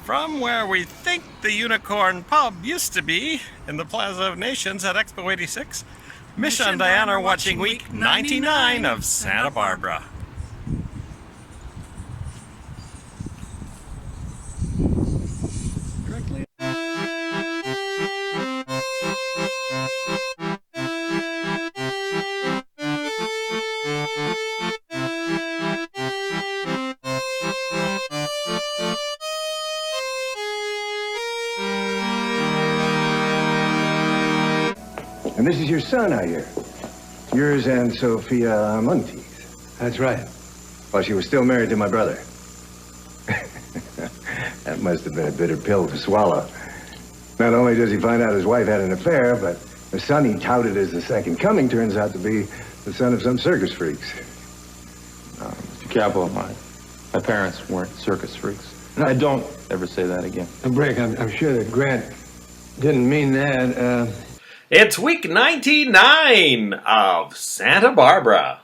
From where we think the Unicorn Pub used to be, in the Plaza of Nations at Expo 86, Misha and Dianne are watching week 99 of Santa Barbara. Directly. And this is your son, I hear. Yours and Sophia Monteith. That's right. While she was still married to my brother. That must have been a bitter pill to swallow. Not only does he find out his wife had an affair, but the son he touted as the second coming turns out to be the son of some circus freaks. Mr. Capo, my parents weren't circus freaks. I don't ever say that again. Brick, I'm sure that Grant didn't mean that. It's week 99 of Santa Barbara.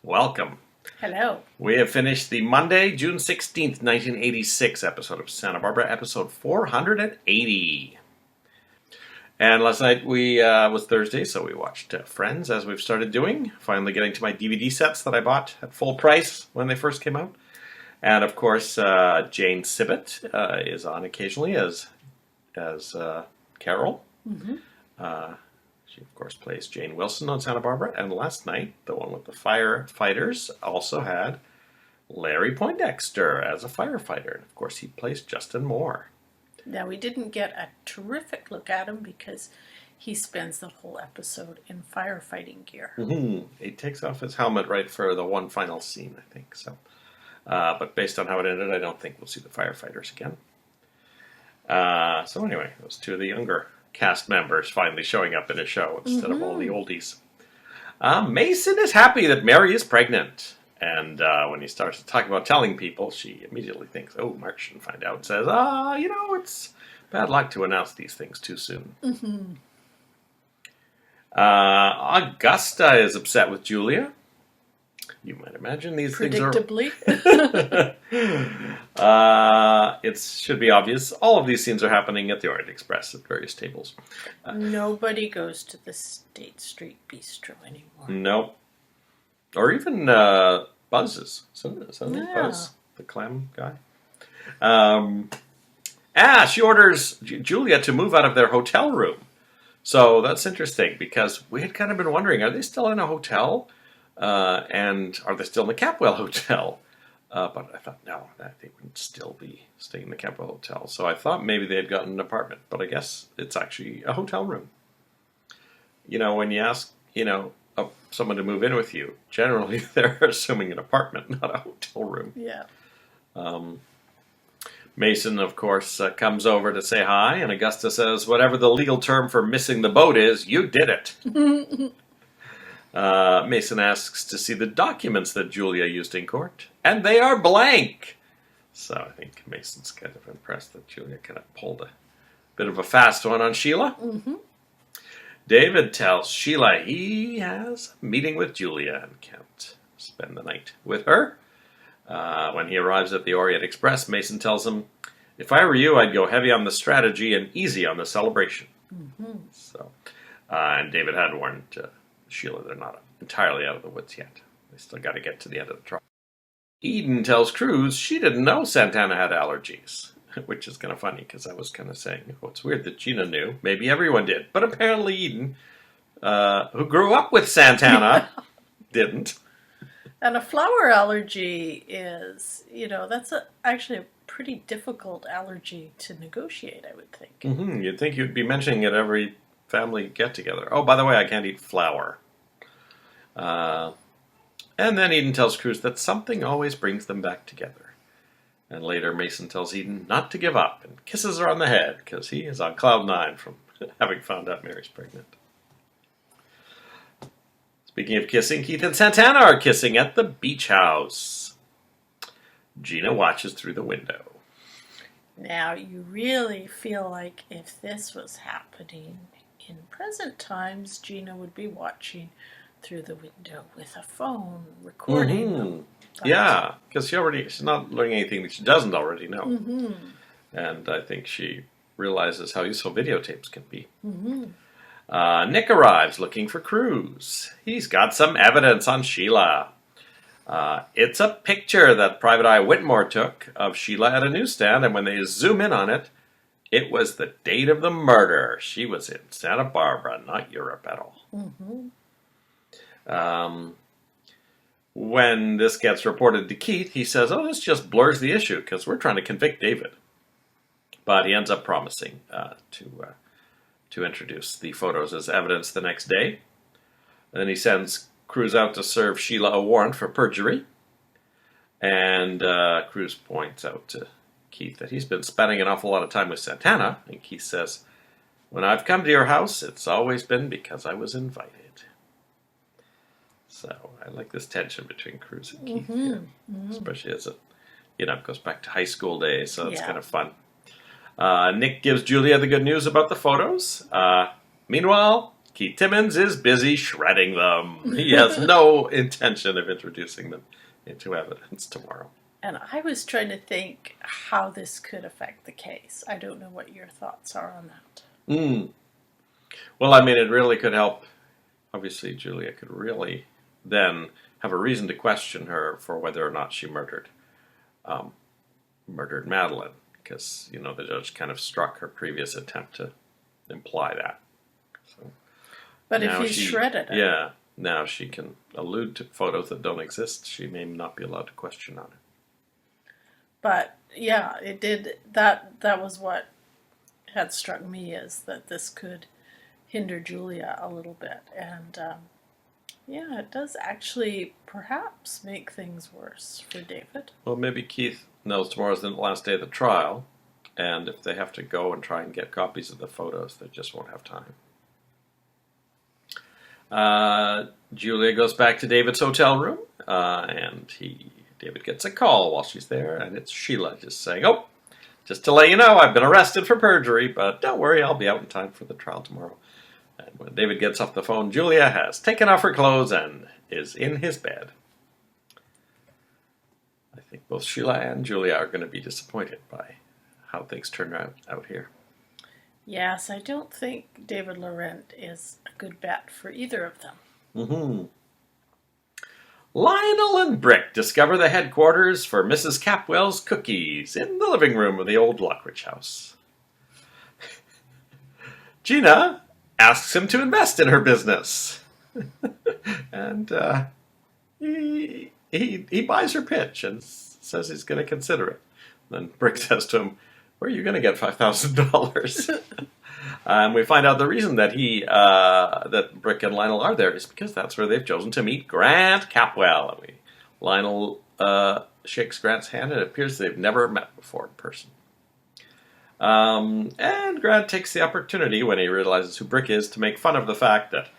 Welcome. Hello. We have finished the Monday, June 16th, 1986 episode of Santa Barbara, episode 480. And last night was Thursday, so we watched Friends, as we've started doing. Finally getting to my DVD sets that I bought at full price when they first came out. And of course, Jane Sibbett is on occasionally as Carol. Mm-hmm. She, of course, plays Jane Wilson on Santa Barbara. And last night, the one with the firefighters also had Larry Poindexter as a firefighter. And of course, he plays Justin Moore. Now, we didn't get a terrific look at him because he spends the whole episode in firefighting gear. Mm-hmm. He takes off his helmet right for the one final scene, I think. So, but based on how it ended, I don't think we'll see the firefighters again. So anyway, those two of the younger cast members finally showing up in a show instead of all the oldies. Mason is happy that Mary is pregnant. And when he starts to talk about telling people, she immediately thinks, oh, Mark shouldn't find out. And says, it's bad luck to announce these things too soon. Mm-hmm. Augusta is upset with Julia. You might imagine these things are... Predictably. It should be obvious. All of these scenes are happening at the Orient Express at various tables. Nobody goes to the State Street Bistro anymore. No. Or even Buzz's. Buzz, the clam guy. She orders Julia to move out of their hotel room. So that's interesting because we had kind of been wondering, are they still in a hotel? And are they still in the Capwell Hotel? But I thought, no, they wouldn't still be staying in the Capwell Hotel. So I thought maybe they had gotten an apartment, but I guess it's actually a hotel room. You know, when you ask, someone to move in with you, generally they're assuming an apartment, not a hotel room. Yeah. Mason, of course, comes over to say hi, and Augusta says, whatever the legal term for missing the boat is, you did it. Mason asks to see the documents that Julia used in court, and they are blank. So I think Mason's kind of impressed that Julia kind of pulled a bit of a fast one on Sheila. Mm-hmm. David tells Sheila he has a meeting with Julia and can't spend the night with her. When he arrives at the Orient Express, Mason tells him, if I were you, I'd go heavy on the strategy and easy on the celebration. Mm-hmm. So, and David had warned Sheila they're not entirely out of the woods yet. They still got to get to the end of the trial. Eden tells Cruz she didn't know Santana had allergies, which is kind of funny because I was kind of saying, oh, it's weird that Gina knew. Maybe everyone did. But apparently Eden, who grew up with Santana, didn't. And a flower allergy is, that's actually a pretty difficult allergy to negotiate, I would think. Mm-hmm. You'd think you'd be mentioning it every family get-together. Oh, by the way, I can't eat flour. And then Eden tells Cruz that something always brings them back together. And later Mason tells Eden not to give up and kisses her on the head because he is on cloud 9 from having found out Mary's pregnant. Speaking of kissing, Keith and Santana are kissing at the beach house. Gina watches through the window. Now, you really feel like if this was happening in present times, Gina would be watching through the window with a phone recording them. Mm-hmm. Yeah, because she's not learning anything that she doesn't already know. Mm-hmm. And I think she realizes how useful videotapes can be. Mm-hmm. Nick arrives looking for Cruz. He's got some evidence on Sheila. It's a picture that Private Eye Whitmore took of Sheila at a newsstand, and when they zoom in on it, it was the date of the murder. She was in Santa Barbara, not Europe at all. Mm-hmm. When this gets reported to Keith, he says, "Oh, this just blurs the issue because we're trying to convict David." But he ends up promising to introduce the photos as evidence the next day. And then he sends Cruz out to serve Sheila a warrant for perjury. And Cruz points out to Keith that he's been spending an awful lot of time with Santana. And Keith says, "When I've come to your house, it's always been because I was invited." So I like this tension between Cruz and Keith here. Especially as it goes back to high school days, so it's kind of fun. Nick gives Julia the good news about the photos. Meanwhile, Keith Timmons is busy shredding them. He has no intention of introducing them into evidence tomorrow. And I was trying to think how this could affect the case. I don't know what your thoughts are on that. Well, I mean, it really could help. Obviously, Julia could really then have a reason to question her for whether or not she murdered Madeline. Because, the judge kind of struck her previous attempt to imply that. So But if you shredded it. Yeah, now she can allude to photos that don't exist. She may not be allowed to question on it. But, yeah, it did. That was what had struck me, is that this could hinder Julia a little bit. And, yeah, it does actually perhaps make things worse for David. Well, maybe Keith knows tomorrow's the last day of the trial, and if they have to go and try and get copies of the photos, they just won't have time. Julia goes back to David's hotel room, and David gets a call while she's there, and it's Sheila just saying, "Oh, just to let you know, I've been arrested for perjury, but don't worry, I'll be out in time for the trial tomorrow." And when David gets off the phone, Julia has taken off her clothes and is in his bed. I think both Sheila and Julia are going to be disappointed by how things turn out here. Yes, I don't think David Laurent is a good bet for either of them. Lionel and Brick discover the headquarters for Mrs. Capwell's cookies in the living room of the old Lockridge house. Gina asks him to invest in her business. And he buys her pitch and says he's going to consider it. Then Brick says to him, "Where are you going to get $5,000? And we find out the reason that that Brick and Lionel are there is because that's where they've chosen to meet Grant Capwell. And Lionel shakes Grant's hand, and it appears they've never met before in person. And Grant takes the opportunity, when he realizes who Brick is, to make fun of the fact that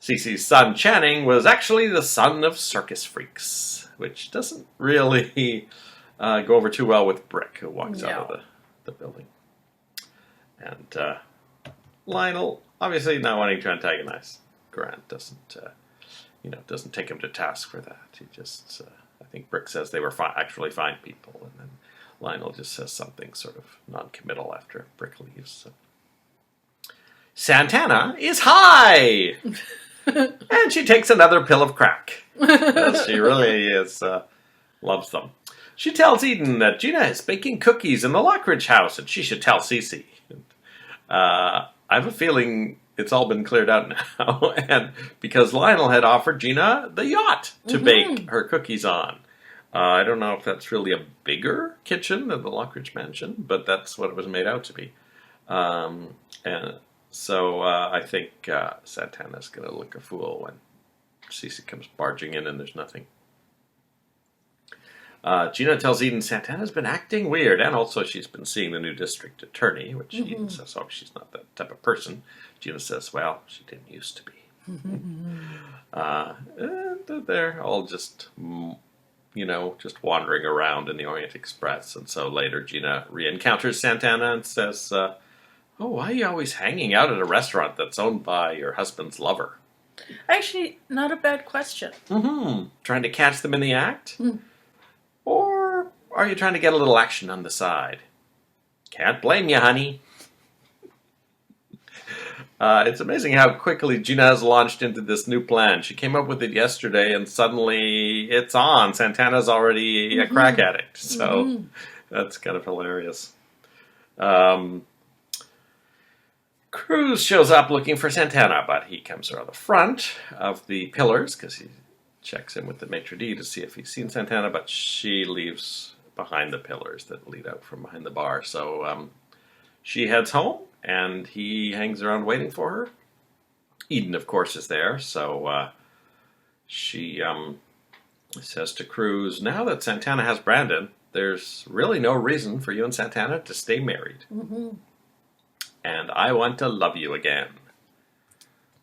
Cece's son Channing was actually the son of circus freaks, which doesn't really go over too well with Brick, who walks out of the building. And Lionel, obviously not wanting to antagonize Grant, doesn't take him to task for that. He just, I think Brick says they were actually fine people, and then Lionel just says something sort of non-committal after Brick leaves. So. Santana is high! And she takes another pill of crack. She really is, loves them. She tells Eden that Gina is baking cookies in the Lockridge house, and she should tell Cece. I have a feeling it's all been cleared out now, and because Lionel had offered Gina the yacht to bake her cookies on. I don't know if that's really a bigger kitchen than the Lockridge mansion, but that's what it was made out to be. And so I think Santana's going to look a fool when Cece comes barging in and there's nothing. Gina tells Eden Santana's been acting weird, and also she's been seeing the new district attorney, which Eden says, oh, she's not that type of person. Gina says, well, she didn't used to be. And they're all just, just wandering around in the Orient Express. And so later Gina re-encounters Santana and says, oh, why are you always hanging out at a restaurant that's owned by your husband's lover? Actually, not a bad question. Trying to catch them in the act? Or are you trying to get a little action on the side? Can't blame you, honey. It's amazing how quickly Gina has launched into this new plan. She came up with it yesterday, and suddenly it's on. Santana's already a crack addict, so that's kind of hilarious. Cruz shows up looking for Santana, but he comes around the front of the pillars because he checks in with the maitre d' to see if he's seen Santana, but she leaves behind the pillars that lead out from behind the bar. So she heads home, and he hangs around waiting for her. Eden, of course, is there, so she says to Cruz, now that Santana has Brandon, there's really no reason for you and Santana to stay married. And I want to love you again.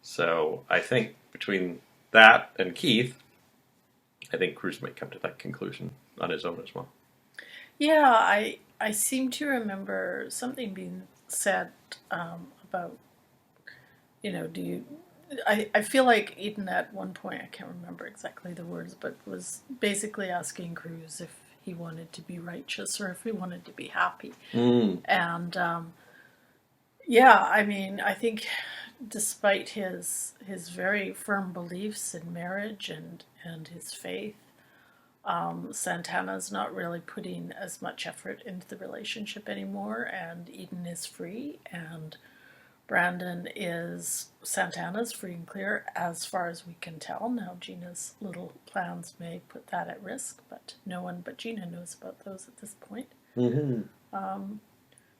So I think between that and Keith, I think Cruz might come to that conclusion on his own as well. Yeah, I seem to remember something being said about, do you... I feel like Eden at one point, I can't remember exactly the words, but was basically asking Cruz if he wanted to be righteous or if he wanted to be happy. And yeah, I mean, I think despite his very firm beliefs in marriage and his faith, Santana's not really putting as much effort into the relationship anymore, and Eden is free, and Brandon is Santana's free and clear as far as we can tell. Now Gina's little plans may put that at risk, but no one but Gina knows about those at this point.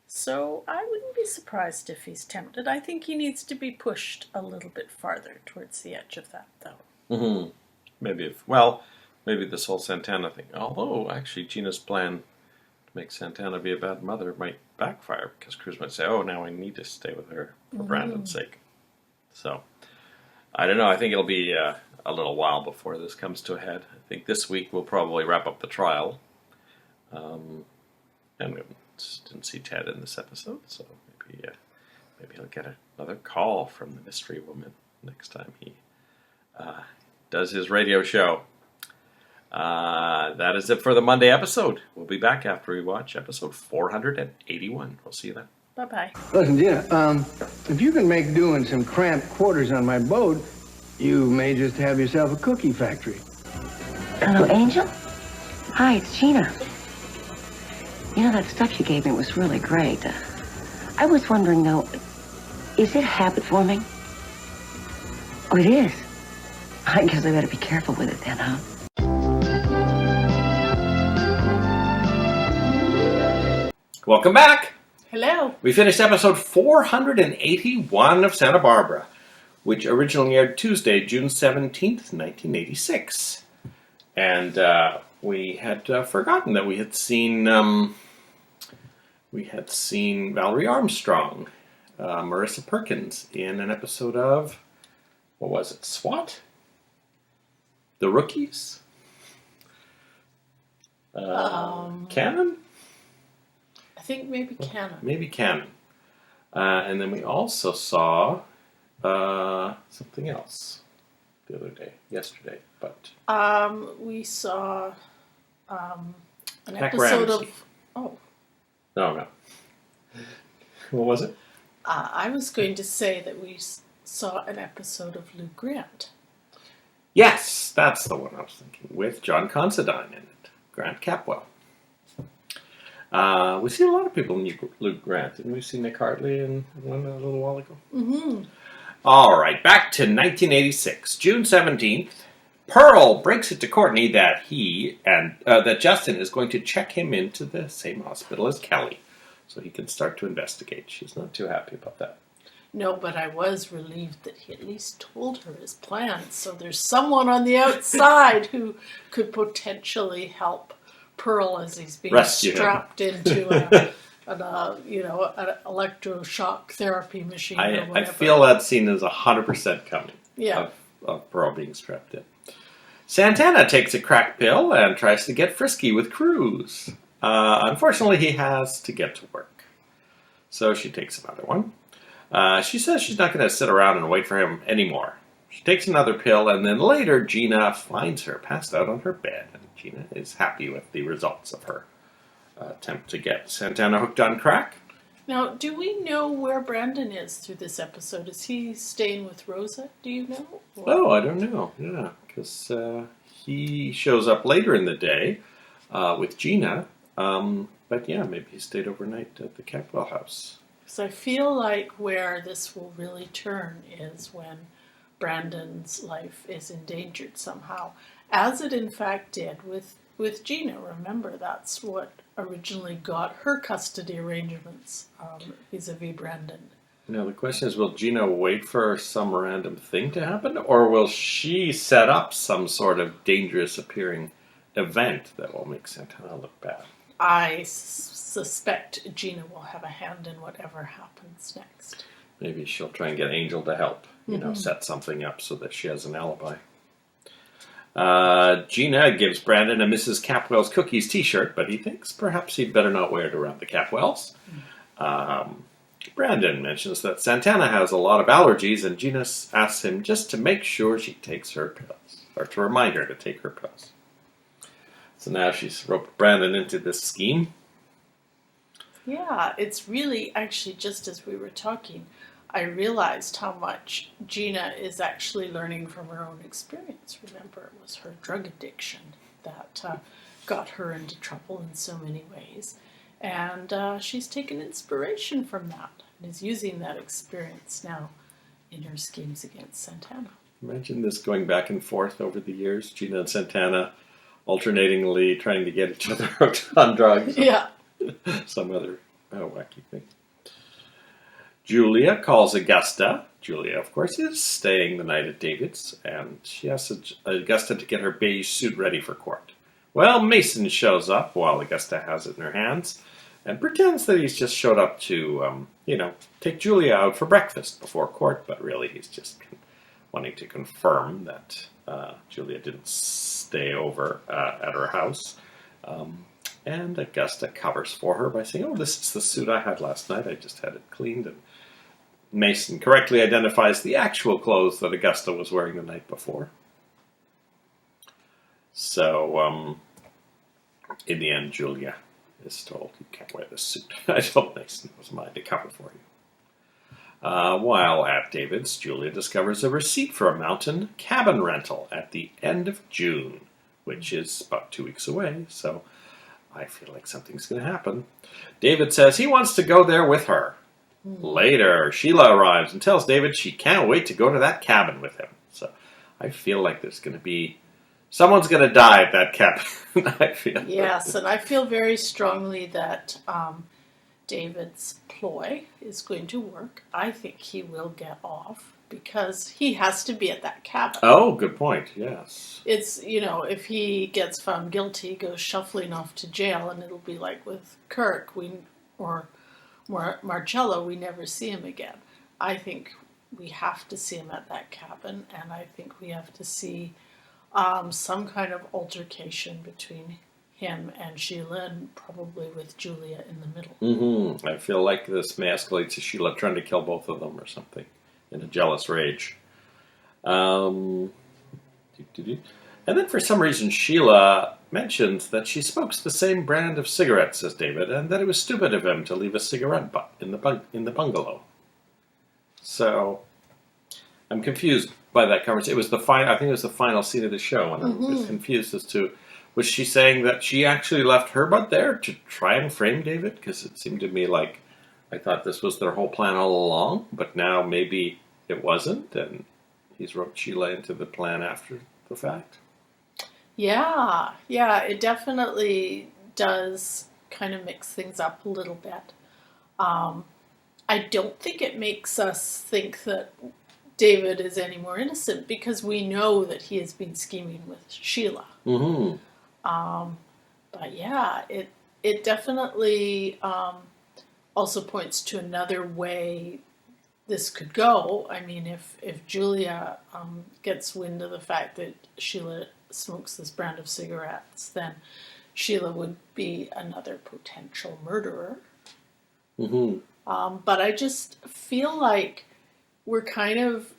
So I wouldn't be surprised if he's tempted. I think he needs to be pushed a little bit farther towards the edge of that, though. Maybe this whole Santana thing. Although, actually, Gina's plan to make Santana be a bad mother might backfire, because Cruz might say, oh, now I need to stay with her for Brandon's sake. So, I don't know. I think it'll be a little while before this comes to a head. I think this week we'll probably wrap up the trial. And we didn't see Ted in this episode, so maybe he'll get another call from the mystery woman next time he does his radio show. That is it for the Monday episode. We'll be back after we watch episode 481. We'll see you then. Bye-bye. Listen, Gina, if you can make do in some cramped quarters on my boat, you may just have yourself a cookie factory. Hello, Angel? Hi, it's Gina. You know, that stuff you gave me was really great. I was wondering, though, is it habit forming? Oh, it is? I guess I better be careful with it then, huh? Welcome back. Hello. We finished episode 481 of Santa Barbara, which originally aired Tuesday, June 17th, 1986. And we had forgotten that we had seen Valerie Armstrong, Marissa Perkins, in an episode of, what was it, SWAT? The Rookies? Cannon? I think maybe Cannon. Maybe Cannon. And then we also saw something else yesterday. But we saw an Jack episode Ramsey. of... Oh. No. What was it? I was going to say that we saw an episode of Lou Grant. Yes, that's the one I was thinking, with John Considine in it. Grant Capwell. We see a lot of people in Luke Grant. Didn't we see Nick Hartley in one a little while ago? Mm-hmm. All right, back to 1986, June 17th. Pearl breaks it to Courtney that that Justin is going to check him into the same hospital as Kelly, so he can start to investigate. She's not too happy about that. No, but I was relieved that he at least told her his plans. So there's someone on the outside who could potentially help Pearl as he's being strapped into an electroshock therapy machine or whatever. I feel that scene is 100% coming. Yeah. Of Pearl being strapped in. Santana takes a crack pill and tries to get frisky with Cruz. Unfortunately, he has to get to work. So she takes another one. She says she's not going to sit around and wait for him anymore. She takes another pill, and then later Gina finds her passed out on her bed. And Gina is happy with the results of her attempt to get Santana hooked on crack. Now, do we know where Brandon is through this episode? Is he staying with Rosa? Do you know? Oh, I don't know. Yeah, because he shows up later in the day with Gina. But yeah, maybe he stayed overnight at the Capwell house. Because I feel like where this will really turn is when Brandon's life is endangered somehow, as it in fact did with Gina. Remember, that's what originally got her custody arrangements vis-a-vis Brandon. Now the question is, will Gina wait for some random thing to happen, or will she set up some sort of dangerous appearing event that will make Santana look bad? I suspect Gina will have a hand in whatever happens next. Maybe she'll try and get Angel to help, set something up so that she has an alibi. Gina gives Brandon a Mrs. Capwell's Cookies t-shirt, but he thinks perhaps he'd better not wear it around the Capwells. Brandon mentions that Santana has a lot of allergies, and Gina asks him just to make sure she takes her pills, or to remind her to take her pills. So now she's roped Brandon into this scheme. Yeah, it's really actually just as we were talking, I realized how much Gina is actually learning from her own experience. Remember, it was her drug addiction that got her into trouble in so many ways. And she's taken inspiration from that and is using that experience now in her schemes against Santana. Imagine this going back and forth over the years. Gina and Santana alternatingly trying to get each other hooked on drugs. Yeah. Some other wacky thing. Julia calls Augusta. Julia, of course, is staying the night at David's, and she asks Augusta to get her beige suit ready for court. Well, Mason shows up while Augusta has it in her hands and pretends that he's just showed up to, take Julia out for breakfast before court, but really he's just wanting to confirm that Julia didn't stay over at her house. And Augusta covers for her by saying, oh, this is the suit I had last night. I just had it cleaned. And Mason correctly identifies the actual clothes that Augusta was wearing the night before. So, in the end, Julia is told, you can't wear this suit. I told Mason it was mine to cover for you. While at David's, Julia discovers a receipt for a mountain cabin rental at the end of June, which is about 2 weeks away, so I feel like something's going to happen. David says he wants to go there with her. Later, Sheila arrives and tells David she can't wait to go to that cabin with him. So I feel like there's going to be... someone's going to die at that cabin, I feel. Yes, and I feel very strongly that David's ploy is going to work. I think he will get off because he has to be at that cabin. Oh, good point, yes. It's, if he gets found guilty, goes shuffling off to jail, and it'll be like with Kirk or Marcello, we never see him again. I think we have to see him at that cabin, and I think we have to see some kind of altercation between him and Sheila, and probably with Julia in the middle. Mm-hmm. I feel like this may escalate to Sheila trying to kill both of them or something in a jealous rage. And then for some reason Sheila mentions that she smokes the same brand of cigarettes as David, and that it was stupid of him to leave a cigarette butt in the bungalow. So I'm confused by that conversation. It was I think it was the final scene of the show, and I was confused as to, was she saying that she actually left her butt there to try and frame David? Because it seemed to me like I thought this was their whole plan all along, but now maybe it wasn't, and he's roped Sheila into the plan after the fact. Yeah, it definitely does kind of mix things up a little bit. I don't think it makes us think that David is any more innocent, because we know that he has been scheming with Sheila. Mm-hmm. But yeah, it definitely also points to another way this could go. I mean, if Julia gets wind of the fact that Sheila smokes this brand of cigarettes, then Sheila would be another potential murderer. Mm-hmm. But I just feel like we're kind of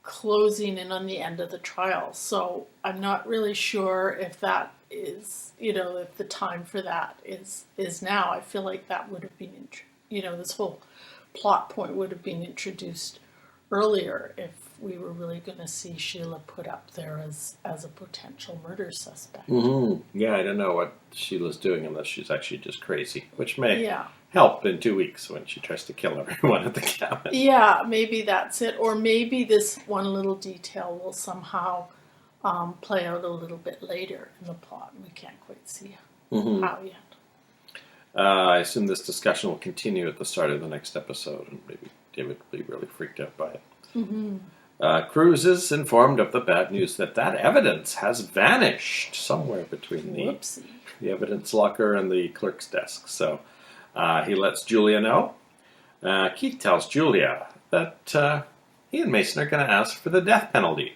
closing in on the end of the trial. So I'm not really sure if that is, if the time for that is now. I feel like that would have been, this whole plot point would have been introduced earlier if we were really going to see Sheila put up there as a potential murder suspect. Mm-hmm. Yeah, I don't know what Sheila's doing unless she's actually just crazy, which may Yeah. help in 2 weeks when she tries to kill everyone at the cabin. Yeah, maybe that's it. Or maybe this one little detail will somehow play out a little bit later in the plot. We can't quite see how yet. I assume this discussion will continue at the start of the next episode, and maybe David will be really freaked out by it. Cruz is informed of the bad news that evidence has vanished somewhere between the evidence locker and the clerk's desk. So he lets Julia know. Keith tells Julia that he and Mason are going to ask for the death penalty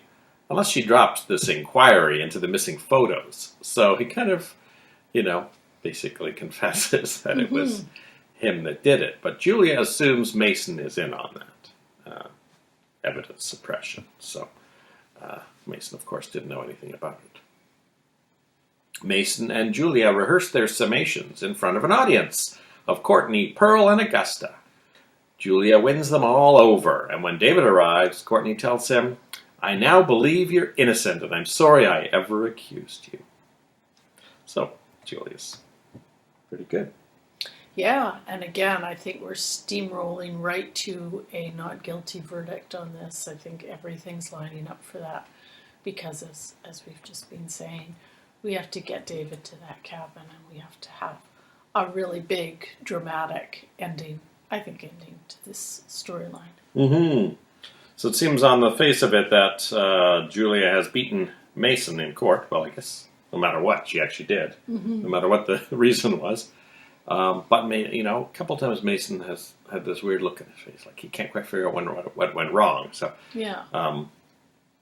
unless she drops this inquiry into the missing photos. So he kind of, basically confesses that it was him that did it. But Julia assumes Mason is in on that evidence suppression. So Mason, of course, didn't know anything about it. Mason and Julia rehearse their summations in front of an audience of Courtney, Pearl, and Augusta. Julia wins them all over, and when David arrives, Courtney tells him, "I now believe you're innocent, and I'm sorry I ever accused you." So, Julia's pretty good. Yeah, and again, I think we're steamrolling right to a not guilty verdict on this. I think everything's lining up for that because, as we've just been saying, we have to get David to that cabin, and we have to have a really big, dramatic ending to this storyline. Mm-hmm. So it seems on the face of it that Julia has beaten Mason in court. Well, I guess no matter what, she actually did. No matter what the reason was. But, a couple times Mason has had this weird look on his face, like he can't quite figure out what went wrong. So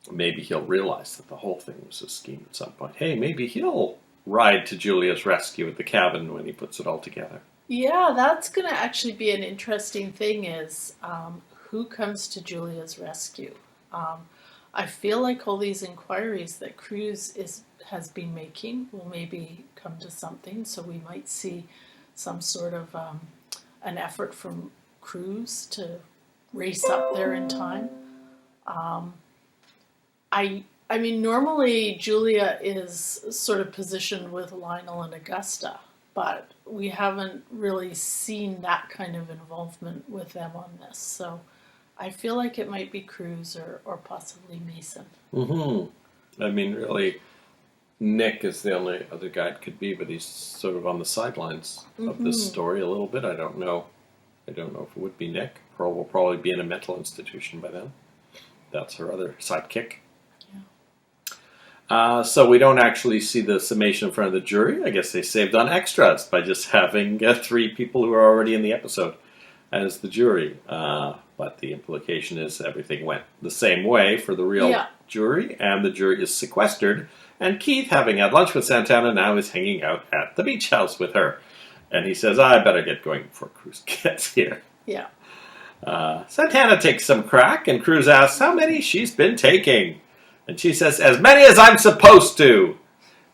maybe he'll realize that the whole thing was a scheme at some point. Hey, maybe he'll ride to Julia's rescue at the cabin when he puts it all together. Yeah, that's going to actually be an interesting thing is who comes to Julia's rescue. I feel like all these inquiries that Cruz has been making will maybe come to something, so we might see some sort of an effort from Cruz to race up there in time. I mean, normally Julia is sort of positioned with Lionel and Augusta, but we haven't really seen that kind of involvement with them on this. So I feel like it might be Cruz or possibly Mason. Mm-hmm. I mean, really, Nick is the only other guy it could be, but he's sort of on the sidelines of this story a little bit. I don't know if it would be Nick. Pearl will probably be in a mental institution by then. That's her other sidekick. So we don't actually see the summation in front of the jury. I guess they saved on extras by just having 3 people who are already in the episode as the jury. But the implication is everything went the same way for the real jury, and the jury is sequestered. And Keith, having had lunch with Santana, now is hanging out at the beach house with her. And he says, I better get going before Cruz gets here. Yeah. Santana takes some crack, and Cruz asks how many she's been taking. And she says, as many as I'm supposed to.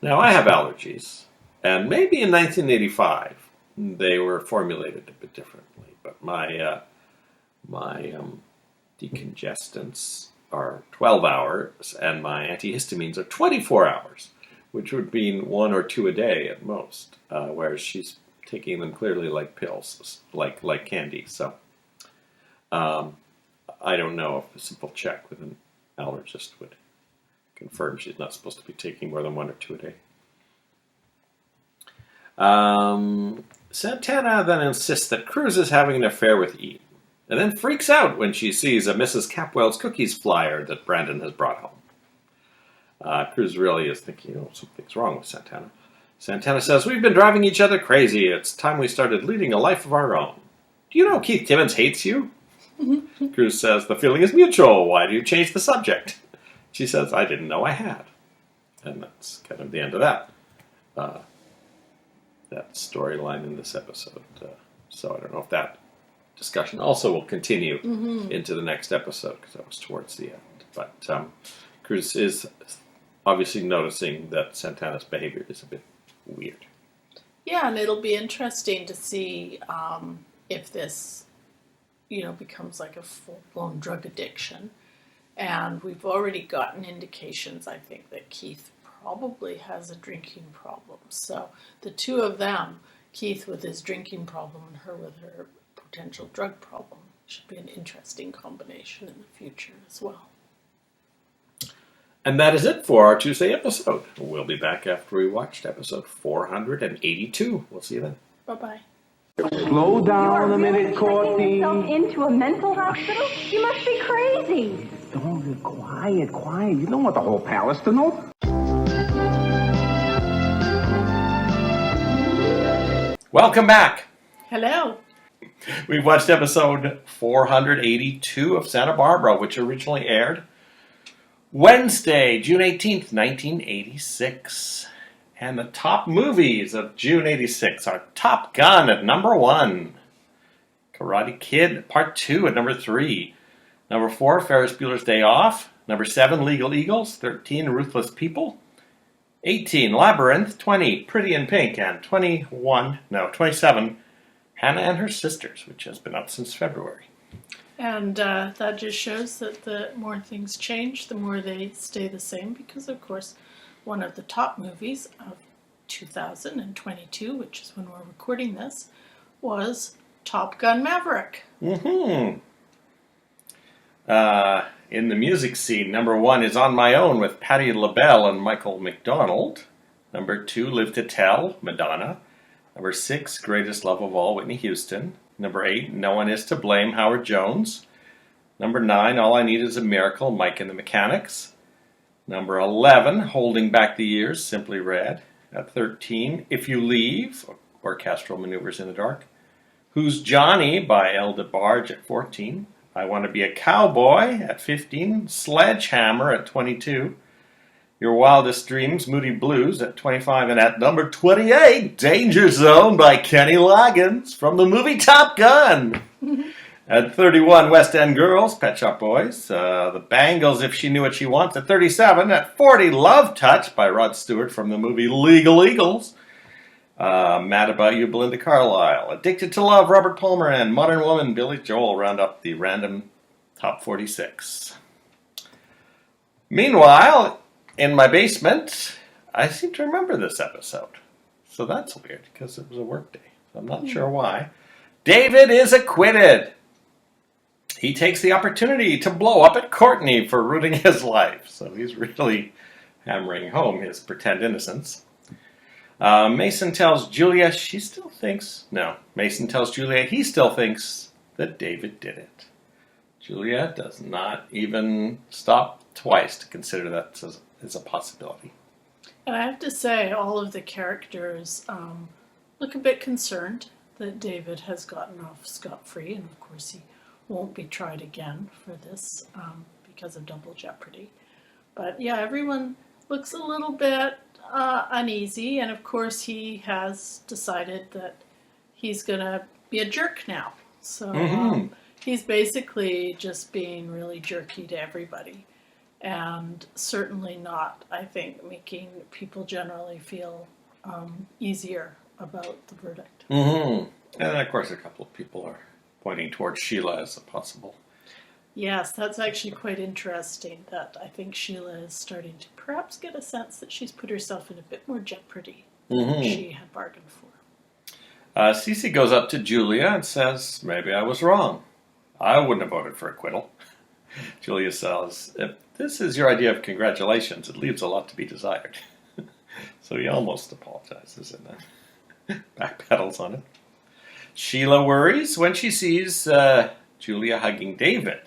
Now, I have allergies. And maybe in 1985, they were formulated a bit differently. But my decongestants are 12 hours, and my antihistamines are 24 hours, which would mean 1 or 2 a day at most, whereas she's taking them clearly like pills, like candy. So I don't know if a simple check with an allergist would confirm she's not supposed to be taking more than 1 or 2 a day. Santana then insists that Cruz is having an affair with Eve, and then freaks out when she sees a Mrs. Capwell's Cookies flyer that Brandon has brought home. Cruz really is thinking, something's wrong with Santana. Santana says, we've been driving each other crazy. It's time we started leading a life of our own. Do you know Keith Timmons hates you? Cruz says, the feeling is mutual. Why do you change the subject? She says, I didn't know I had. And that's kind of the end of that storyline in this episode. So I don't know if that discussion also will continue into the next episode, because that was towards the end. But Cruz is obviously noticing that Santana's behavior is a bit weird. Yeah, and it'll be interesting to see if this, becomes like a full-blown drug addiction. And we've already gotten indications, I think, that Keith probably has a drinking problem. So the two of them, Keith with his drinking problem and her with her potential drug problem, should be an interesting combination in the future as well. And that is it for our Tuesday episode. We'll be back after we watched episode 482. We'll see you then. Bye-bye. Slow down a minute, Checking yourself Courtney. into a mental hospital? You must be crazy. Don't be quiet. You don't want the whole palace to know. Welcome back. Hello. We've watched episode 482 of Santa Barbara, which originally aired Wednesday, June 18th, 1986. And the top movies of June 86 are Top Gun at number 1, Karate Kid Part 2 at number 3, number 4, Ferris Bueller's Day Off, number 7, Legal Eagles, 13, Ruthless People, 18, Labyrinth, 20, Pretty in Pink, and 27, Hannah and Her Sisters, which has been up since February. And that just shows that the more things change, the more they stay the same, because, of course, one of the top movies of 2022, which is when we're recording this, was Top Gun Maverick. In the music scene, number 1 is On My Own with Patti LaBelle and Michael McDonald. Number 2, Live to Tell, Madonna. Number 6, Greatest Love of All, Whitney Houston. Number 8, No One Is to Blame, Howard Jones. Number 9, All I Need Is a Miracle, Mike and the Mechanics. Number 11, Holding Back the Years, Simply Red. At 13, If You Leave, Orchestral Maneuvers in the Dark. Who's Johnny by El DeBarge at 14. I Want to Be a Cowboy at 15. Sledgehammer at 22. Your Wildest Dreams, Moody Blues at 25. And at number 28, Danger Zone by Kenny Loggins from the movie Top Gun. At 31, West End Girls, Pet Shop Boys. The Bangles, If She Knew What She Wants. At 37, at 40, Love Touch by Rod Stewart from the movie Legal Eagles. Mad About You, Belinda Carlisle. Addicted to Love, Robert Palmer. And Modern Woman, Billy Joel round up the random top 46. Meanwhile, in my basement, I seem to remember this episode. So that's weird, because it was a work day. I'm not sure why. David is acquitted. He takes the opportunity to blow up at Courtney for ruining his life. So he's really hammering home his pretend innocence. Mason tells Julia Mason tells Julia he still thinks that David did it. Julia does not even stop twice to consider that as a possibility. And I have to say, all of the characters look a bit concerned that David has gotten off scot-free, and of course he won't be tried again for this because of double jeopardy. But yeah, everyone looks a little bit uneasy, and of course he has decided that he's going to be a jerk now. So he's basically just being really jerky to everybody, and certainly not, I think, making people generally feel easier about the verdict. And of course a couple of people are pointing towards Sheila as a possible. Yes, that's actually quite interesting, that I think Sheila is starting to perhaps get a sense that she's put herself in a bit more jeopardy than she had bargained for. Cece goes up to Julia and says, maybe I was wrong. I wouldn't have voted for acquittal. Julia says, if this is your idea of congratulations, it leaves a lot to be desired. So he almost apologizes and then backpedals on it. Sheila worries when she sees Julia hugging David.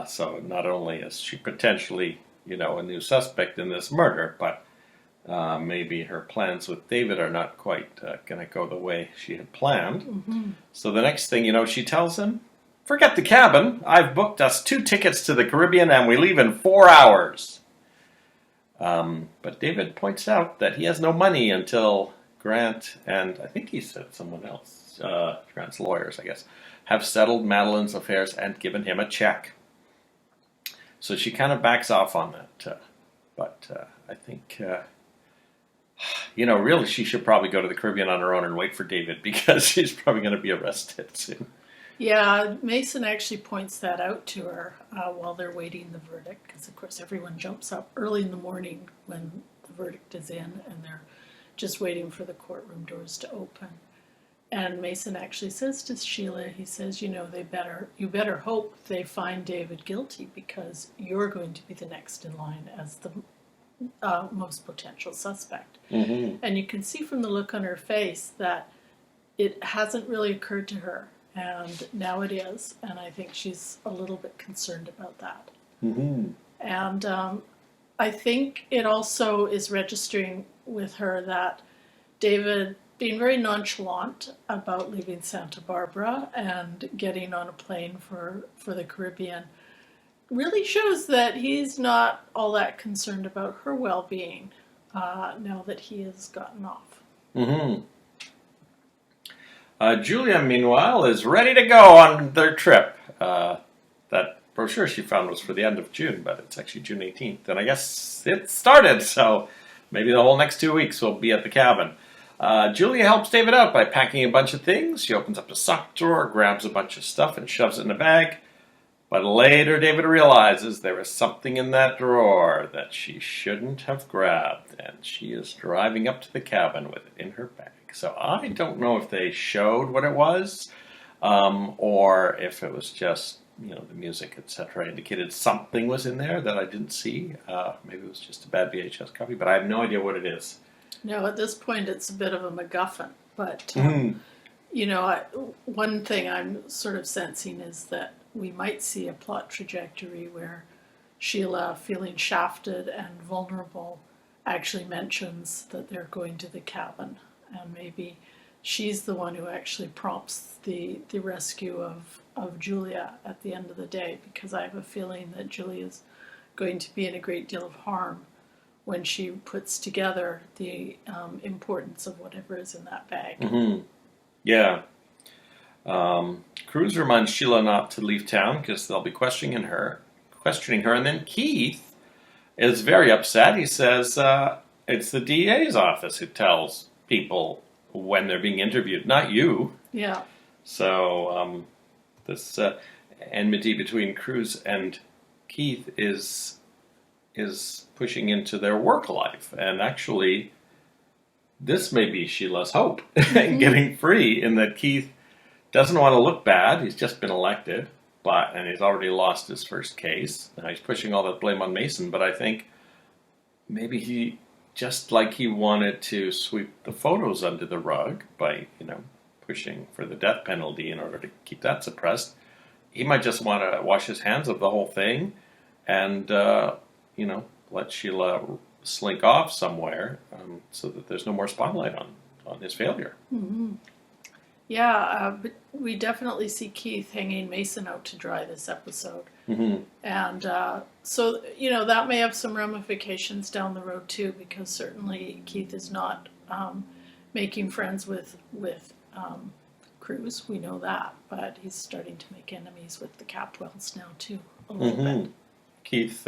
So not only is she potentially, a new suspect in this murder, but maybe her plans with David are not quite going to go the way she had planned. So the next thing she tells him, forget the cabin. I've booked us 2 tickets to the Caribbean and we leave in 4 hours. But David points out that he has no money until Grant and I think he said someone else, Grant's lawyers, I guess, have settled Madeline's affairs and given him a check. So she kind of backs off on that. But I think, really she should probably go to the Caribbean on her own and wait for David because she's probably going to be arrested soon. Yeah, Mason actually points that out to her while they're waiting the verdict, because of course everyone jumps up early in the morning when the verdict is in, and they're just waiting for the courtroom doors to open. And Mason actually says to Sheila, he says, you better hope they find David guilty, because you're going to be the next in line as the most potential suspect. Mm-hmm. And you can see from the look on her face that it hasn't really occurred to her. And now it is, and I think she's a little bit concerned about that. Mm-hmm. And I think it also is registering with her that David, being very nonchalant about leaving Santa Barbara and getting on a plane for the Caribbean, really shows that he's not all that concerned about her well-being now that he has gotten off. Mm-hmm. Julia, meanwhile, is ready to go on their trip. That brochure she found was for the end of June, but it's actually June 18th. And I guess it started, so maybe the whole next 2 weeks we'll be at the cabin. Julia helps David out by packing a bunch of things. She opens up the sock drawer, grabs a bunch of stuff, and shoves it in a bag. But later David realizes there is something in that drawer that she shouldn't have grabbed, and she is driving up to the cabin with it in her bag. So I don't know if they showed what it was, or if it was just, the music, etc. indicated something was in there that I didn't see. Maybe it was just a bad VHS copy, but I have no idea what it is. No, at this point it's a bit of a MacGuffin. But, one thing I'm sort of sensing is that we might see a plot trajectory where Sheila, feeling shafted and vulnerable, actually mentions that they're going to the cabin. And maybe she's the one who actually prompts the rescue of Julia at the end of the day, because I have a feeling that Julia's going to be in a great deal of harm when she puts together the importance of whatever is in that bag. Mm-hmm. Yeah. Cruz reminds Sheila not to leave town because they'll be questioning her. And then Keith is very upset. He says it's the DA's office who tells people when they're being interviewed, not you. Yeah. So this enmity between Cruz and Keith is pushing into their work life, and actually this may be Sheila's hope in getting free, in that Keith doesn't want to look bad. He's just been elected, and he's already lost his first case. Now he's pushing all that blame on Mason, but I think maybe he, just like he wanted to sweep the photos under the rug by, pushing for the death penalty in order to keep that suppressed, he might just want to wash his hands of the whole thing and, let Sheila slink off somewhere so that there's no more spotlight on his failure. Mm-hmm. Yeah, but we definitely see Keith hanging Mason out to dry this episode. Mm-hmm. And so, that may have some ramifications down the road too, because certainly Keith is not making friends with Cruz. We know that, but he's starting to make enemies with the Capwells now too, a little bit. Keith,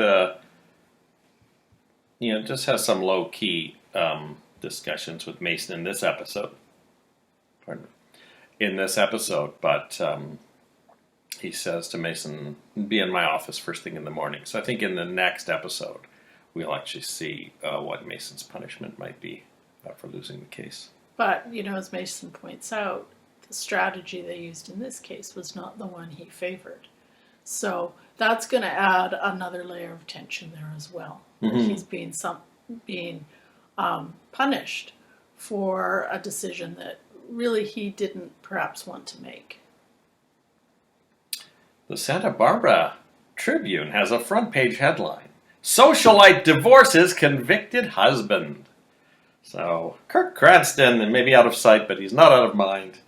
just has some low-key discussions with Mason in this episode. But he says to Mason, be in my office first thing in the morning. So I think in the next episode, we'll actually see what Mason's punishment might be for losing the case. But, as Mason points out, the strategy they used in this case was not the one he favored. So that's going to add another layer of tension there as well. Mm-hmm. He's being punished for a decision that really he didn't perhaps want to make. The Santa Barbara Tribune has a front page headline: Socialite divorces convicted husband. So Kirk Cranston may be out of sight, but he's not out of mind.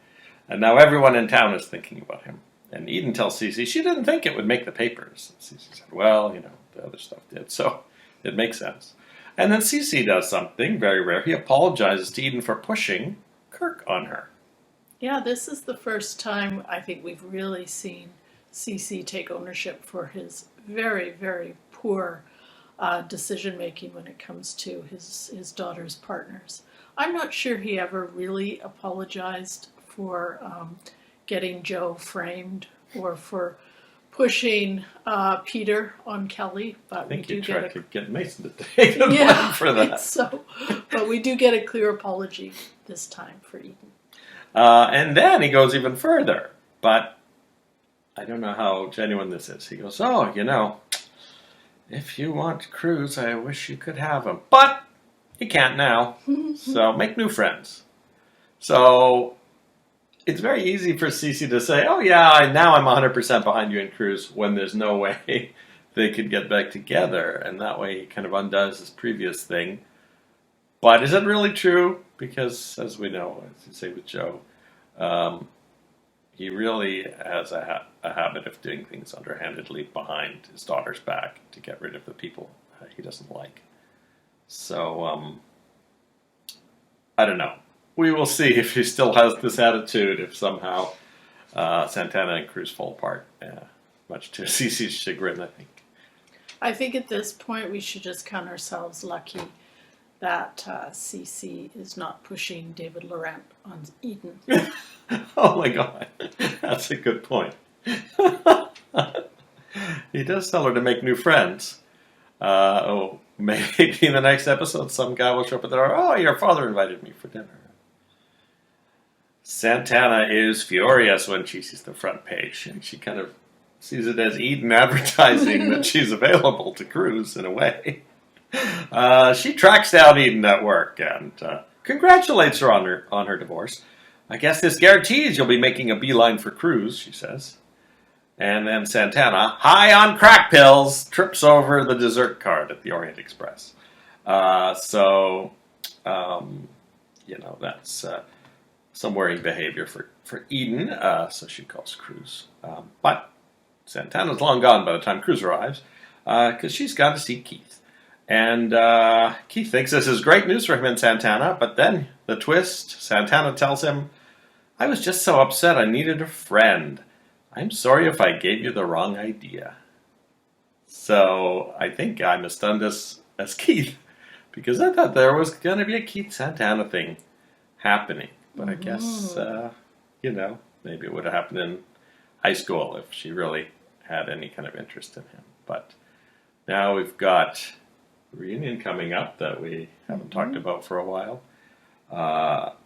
And now everyone in town is thinking about him. And Eden tells Cece she didn't think it would make the papers. And Cece said, well, the other stuff did, so it makes sense. And then Cece does something very rare. He apologizes to Eden for pushing Kirk on her. Yeah, this is the first time I think we've really seen CC take ownership for his very, very poor decision making when it comes to his daughter's partners. I'm not sure he ever really apologized for getting Joe framed or for pushing Peter on Kelly, but I think we he do tried get to get Mason to take the blame for that. So, but we do get a clear apology this time for Eden. And then he goes even further, but I don't know how genuine this is. He goes, "Oh, if you want Cruz, I wish you could have him, but you can't now. So make new friends." So it's very easy for Cece to say, "Oh yeah, now I'm 100% behind you and Cruz," when there's no way they could get back together, and that way he kind of undoes his previous thing. But is it really true? Because as we know, as you say with Joe, he really has a habit of doing things underhandedly behind his daughter's back to get rid of the people he doesn't like. So, I don't know. We will see if he still has this attitude, if somehow Santana and Cruz fall apart, much to Cece's chagrin, I think. I think at this point we should just count ourselves lucky that CC is not pushing David Laurent on Eden. Oh my God, that's a good point. He does tell her to make new friends. Maybe in the next episode some guy will show up at the door. "Oh, your father invited me for dinner." Santana is furious when she sees the front page, and she kind of sees it as Eden advertising that she's available to Cruz in a way. She tracks down Eden at work and congratulates her on her divorce. "I guess this guarantees you'll be making a beeline for Cruz," she says. And then Santana, high on crack pills, trips over the dessert cart at the Orient Express. That's some worrying behavior for Eden, so she calls Cruz. But Santana's long gone by the time Cruz arrives, because she's gone to see Keith. And Keith thinks this is great news for him and Santana, but then the twist, Santana tells him, "I was just so upset I needed a friend. I'm sorry if I gave you the wrong idea." So I think I misdone this as Keith, because I thought there was going to be a Keith Santana thing happening. But I guess, maybe it would have happened in high school if she really had any kind of interest in him. But now we've got a reunion coming up that we haven't talked about for a while. Now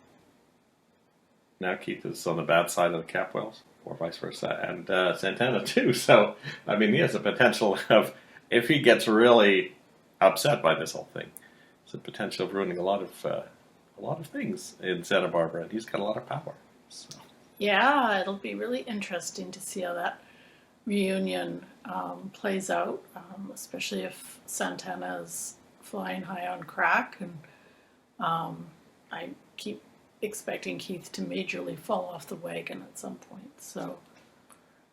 Keith is on the bad side of the Capwells, or vice versa, and Santana too. So, I mean, he has a potential of, if he gets really upset by this whole thing, it's a potential of ruining a lot of things in Santa Barbara, and he's got a lot of power. So. Yeah, it'll be really interesting to see how that reunion plays out, especially if Santana's flying high on crack, and I keep expecting Keith to majorly fall off the wagon at some point. So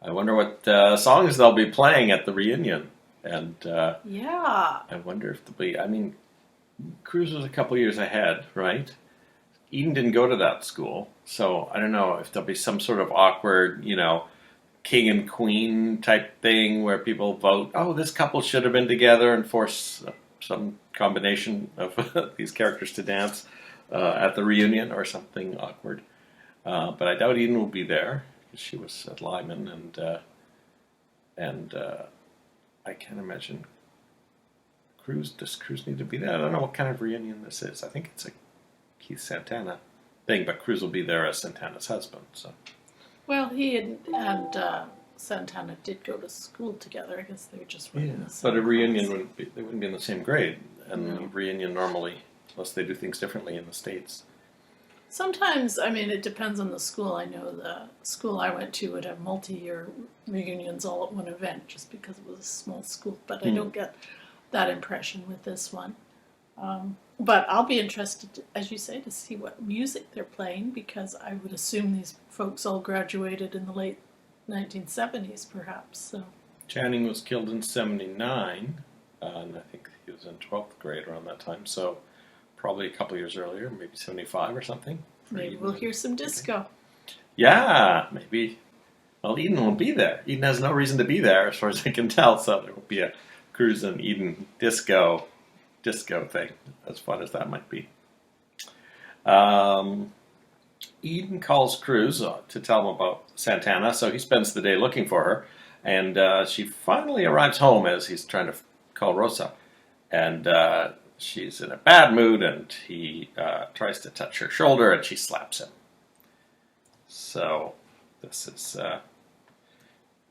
I wonder what songs they'll be playing at the reunion, and yeah, I wonder if there'll be. I mean, Cruz was a couple years ahead, right? Eden didn't go to that school, so I don't know if there'll be some sort of awkward, king and queen type thing where people vote, "Oh, this couple should have been together," and force some combination of these characters to dance at the reunion or something awkward. But I doubt Eden will be there because she was at Lyman, and I can't imagine Does Cruz need to be there? I don't know what kind of reunion this is. I think it's a Keith Santana thing, but Cruz will be there as Santana's husband. So. Well, he and Santana did go to school together. I guess they were just running the same but a reunion class. they wouldn't be in the same grade, and a reunion normally, unless they do things differently in the States. Sometimes, I mean, it depends on the school. I know the school I went to would have multi-year reunions all at one event, just because it was a small school. But I don't get that impression with this one. But I'll be interested, as you say, to see what music they're playing, because I would assume these folks all graduated in the late 1970s, perhaps. So Channing was killed in '79, and I think he was in 12th grade around that time, so probably a couple years earlier, maybe '75 or something. maybe we'll hear some disco. Yeah, maybe Well, Eden won't be there. Eden has no reason to be there, as far as I can tell. So there will be a Cruz and Eden disco thing, as fun as that might be. Eden calls Cruz to tell him about Santana, so he spends the day looking for her, and she finally arrives home as he's trying to call Rosa, and she's in a bad mood, and he tries to touch her shoulder, and she slaps him. So this is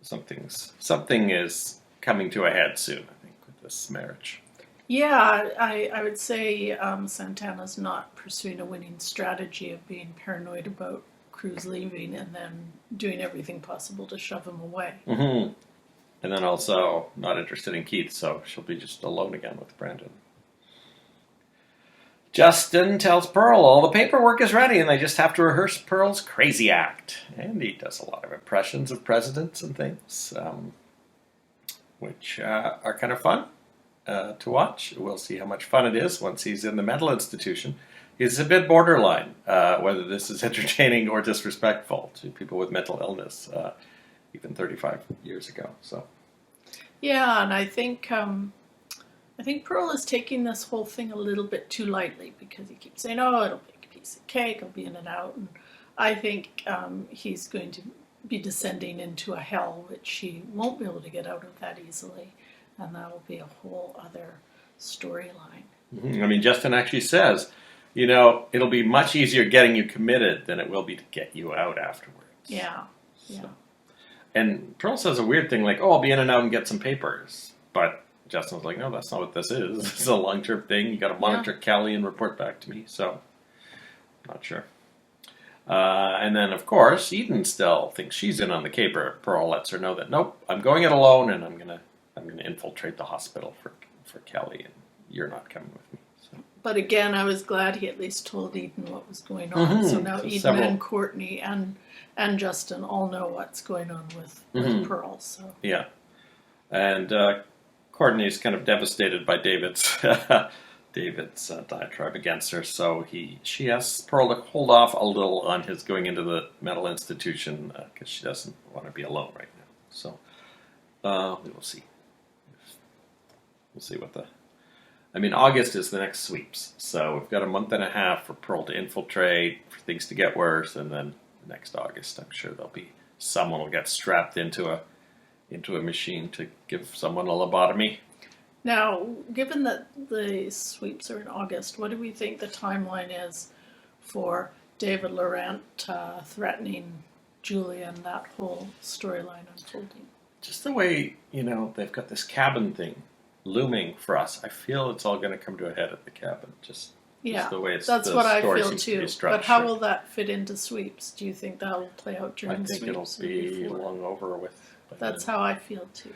something is coming to a head soon, I think, with this marriage. Yeah, I would say Santana's not pursuing a winning strategy of being paranoid about Cruz leaving and then doing everything possible to shove him away. Mm-hmm. And then also not interested in Keith, so she'll be just alone again with Brandon. Justin tells Pearl all the paperwork is ready and they just have to rehearse Pearl's crazy act. And he does a lot of impressions of presidents and things, which are kind of fun to watch. We'll see how much fun it is once he's in the mental institution. It's a bit borderline whether this is entertaining or disrespectful to people with mental illness, even 35 years ago. So, yeah, and I think Pearl is taking this whole thing a little bit too lightly because he keeps saying, "Oh, it'll be a piece of cake. It'll be in and out." And I think he's going to be descending into a hell which she won't be able to get out of that easily, and that will be a whole other storyline. Mm-hmm. I mean, Justin actually says, it'll be much easier getting you committed than it will be to get you out afterwards. Yeah, yeah. So. And Pearl says a weird thing like, "Oh, I'll be in and out and get some papers," but Justin's like, "No, that's not what this is. This is a long-term thing. You got to monitor Kelly and report back to me." So, not sure. And then, of course, Eden still thinks she's in on the caper. Pearl lets her know that, "Nope, I'm going it alone, and I'm gonna infiltrate the hospital for Kelly, and you're not coming with me." So. But again, I was glad he at least told Eden what was going on. Mm-hmm. So now Eden and Courtney and Justin all know what's going on with Pearl. So yeah, and Courtney's kind of devastated by David's diatribe against her. So she asks Pearl to hold off a little on his going into the mental institution because she doesn't want to be alone right now. So we will see. We'll see August is the next sweeps. So we've got a month and a half for Pearl to infiltrate, for things to get worse, and then next August, I'm sure someone will get strapped into a machine to give someone a lobotomy. Now, given that the sweeps are in August, what do we think the timeline is for David Laurent threatening Julia and that whole storyline unfolding? Just the way, they've got this cabin thing looming for us. I feel it's all going to come to a head at the cabin. Just the way that's what I feel too. But how will that fit into sweeps? Do you think that will play out during sweeps? I think it'll be long over with. That's how I feel too.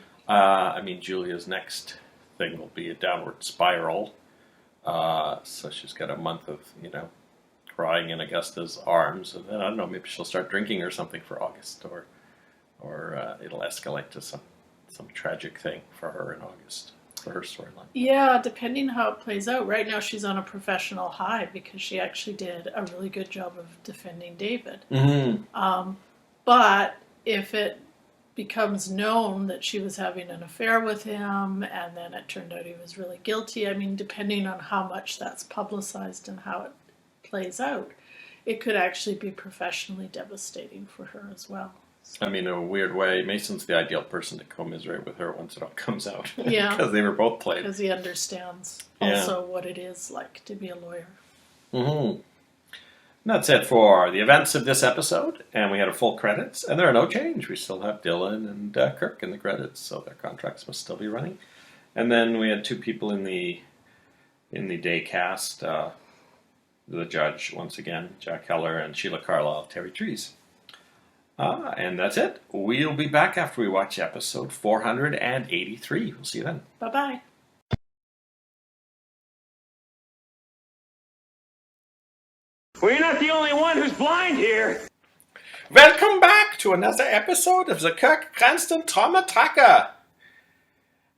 Julia's next thing will be a downward spiral. So she's got a month of, crying in Augusta's arms, and then I don't know, maybe she'll start drinking or something for August, or it'll escalate to some tragic thing for her in August. For her storyline. Yeah, depending how it plays out. Right now she's on a professional high because she actually did a really good job of defending David. Mm-hmm. But if it becomes known that she was having an affair with him and then it turned out he was really guilty, depending on how much that's publicized and how it plays out, it could actually be professionally devastating for her as well. In a weird way, Mason's the ideal person to commiserate with her once it all comes out. Yeah. Because they were both played. Because he understands also what it is like to be a lawyer. Mm-hmm. That's it for the events of this episode. And we had a full credits. And there are no change. We still have Dylan and Kirk in the credits. So their contracts must still be running. And then we had two people in the day cast. The judge, once again, Jack Heller, and Sheila Carlisle, Terry Trees. And that's it. We'll be back after we watch episode 483. We'll see you then. Bye-bye. Well, you're not the only one who's blind here. Welcome back to another episode of the Kirk Cranston Trauma Tracker.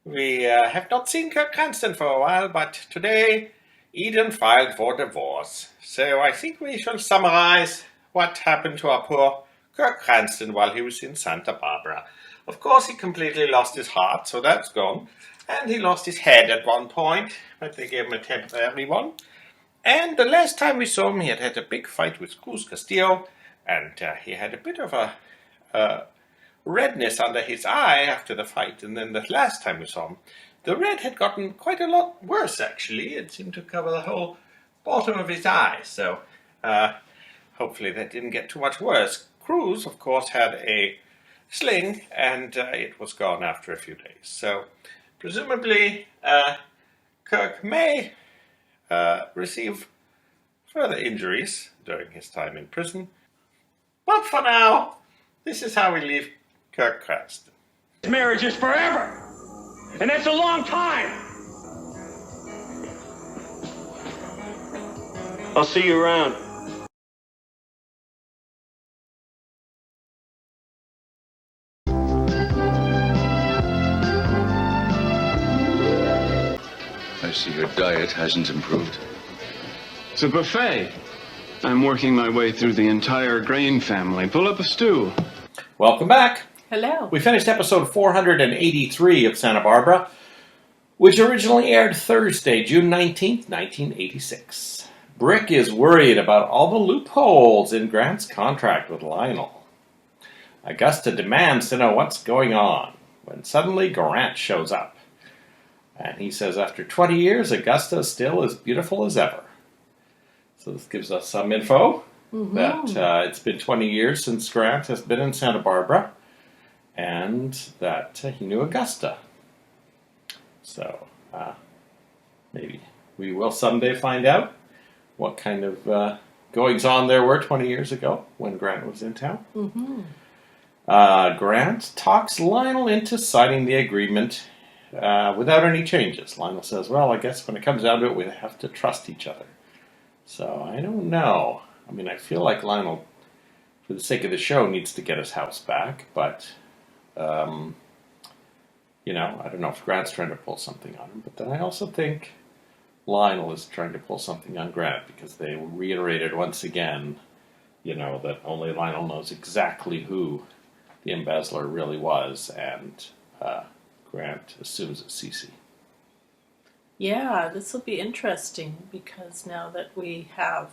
We have not seen Kirk Cranston for a while, but today Eden filed for divorce. So I think we shall summarize what happened to our poor Kirk Cranston while he was in Santa Barbara. Of course, he completely lost his heart, so that's gone. And he lost his head at one point, but they gave him a temporary one. And the last time we saw him, he had had a big fight with Cruz Castillo, and he had a bit of a redness under his eye after the fight. And then the last time we saw him, the red had gotten quite a lot worse, actually. It seemed to cover the whole bottom of his eye, so hopefully that didn't get too much worse. Cruz, of course, had a sling, and it was gone after a few days. So presumably, Kirk may receive further injuries during his time in prison. But for now, this is how we leave Kirk Cranston. Marriage is forever, and that's a long time. I'll see you around. I see your diet hasn't improved. It's a buffet. I'm working my way through the entire grain family. Pull up a stew. Welcome back. Hello. We finished episode 483 of Santa Barbara, which originally aired Thursday, June 19th, 1986. Brick is worried about all the loopholes in Grant's contract with Lionel. Augusta demands to know what's going on, when suddenly Grant shows up. And he says after 20 years, Augusta is still as beautiful as ever. So this gives us some info that it's been 20 years since Grant has been in Santa Barbara, and that he knew Augusta. So maybe we will someday find out what kind of goings-on there were 20 years ago when Grant was in town. Grant talks Lionel into signing the agreement without any changes. Lionel says, well, I guess when it comes down to it, we have to trust each other. So I don't know. I mean, I feel like Lionel, for the sake of the show, needs to get his house back, but you know, I don't know if Grant's trying to pull something on him, but then I also think Lionel is trying to pull something on Grant, because they reiterated once again, you know, that only Lionel knows exactly who the embezzler really was, and Grant assumes it's Cece. Yeah, this will be interesting, because now that we have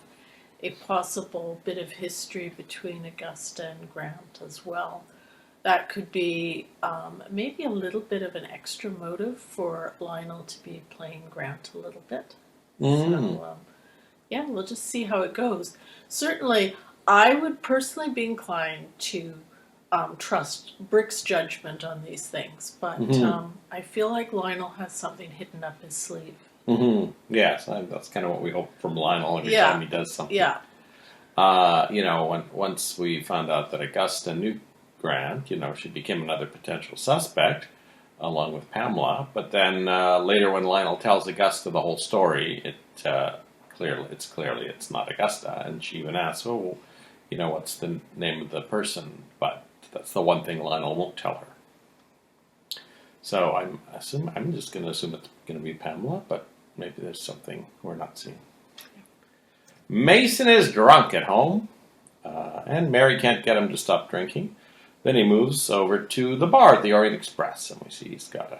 a possible bit of history between Augusta and Grant as well, that could be maybe a little bit of an extra motive for Lionel to be playing Grant a little bit. So, yeah, we'll just see how it goes. Certainly, I would personally be inclined to trust Brick's judgment on these things, but I feel like Lionel has something hidden up his sleeve. Yes, that's kind of what we hope from Lionel every time he does something. Yeah. You know, once we found out that Augusta knew Grant, you know, she became another potential suspect, along with Pamela. But then later, when Lionel tells Augusta the whole story, it's clearly not Augusta, and she even asks, "Oh, you know, what's the name of the person?" But that's the one thing Lionel won't tell her. So I'm just going to assume it's going to be Pamela, but maybe there's something we're not seeing. Mason is drunk at home, and Mary can't get him to stop drinking. Then he moves over to the bar at the Orient Express, and we see he's got a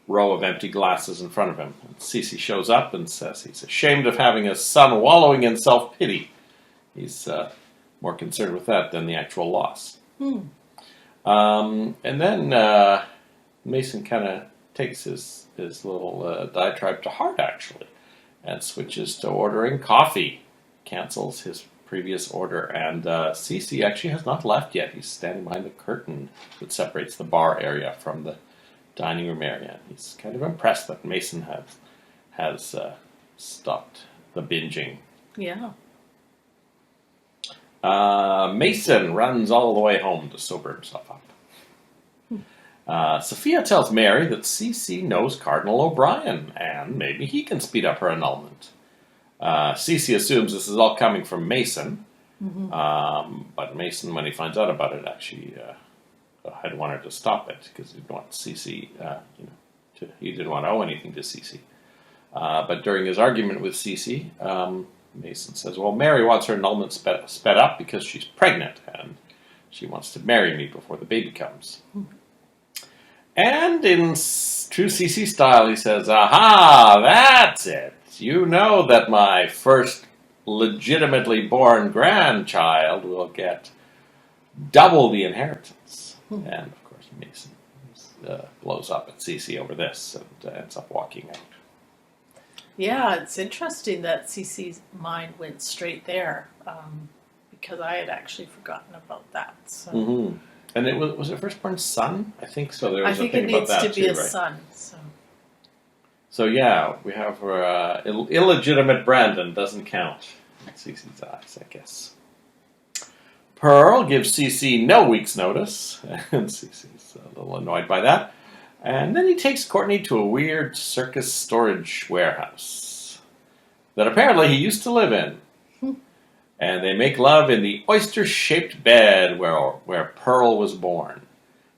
row of empty glasses in front of him. And Cece shows up and says he's ashamed of having his son wallowing in self-pity. He's more concerned with that than the actual loss. And then Mason kind of takes his little diatribe to heart, actually, and switches to ordering coffee. Cancels his previous order, and Cece actually has not left yet. He's standing behind the curtain that separates the bar area from the dining room area. He's kind of impressed that Mason has stopped the binging. Yeah. Mason runs all the way home to sober himself up. Sophia tells Mary that Cece knows Cardinal O'Brien, and maybe he can speed up her annulment. Cece assumes this is all coming from Mason, but Mason, when he finds out about it, actually had wanted to stop it, because he didn't want Cece, he didn't want to owe anything to Cece. But during his argument with Cece, Mason says, well, Mary wants her annulment sped up because she's pregnant, and She wants to marry me before the baby comes. And in true CC style, he says, aha, that's it. You know that my first legitimately born grandchild will get double the inheritance. And, of course, Mason blows up at CC over this and ends up walking out. Yeah, it's interesting that CC's mind went straight there, because I had actually forgotten about that. So. Mm-hmm. And it was it firstborn son? I think so. There was I think a thing it needs about that to be too, a right? son. So yeah, we have illegitimate Brandon doesn't count in Cece's eyes, I guess. Pearl gives Cece no week's notice, and Cece's a little annoyed by that. And then he takes Courtney to a weird circus storage warehouse that apparently he used to live in. And they make love in the oyster-shaped bed where Pearl was born.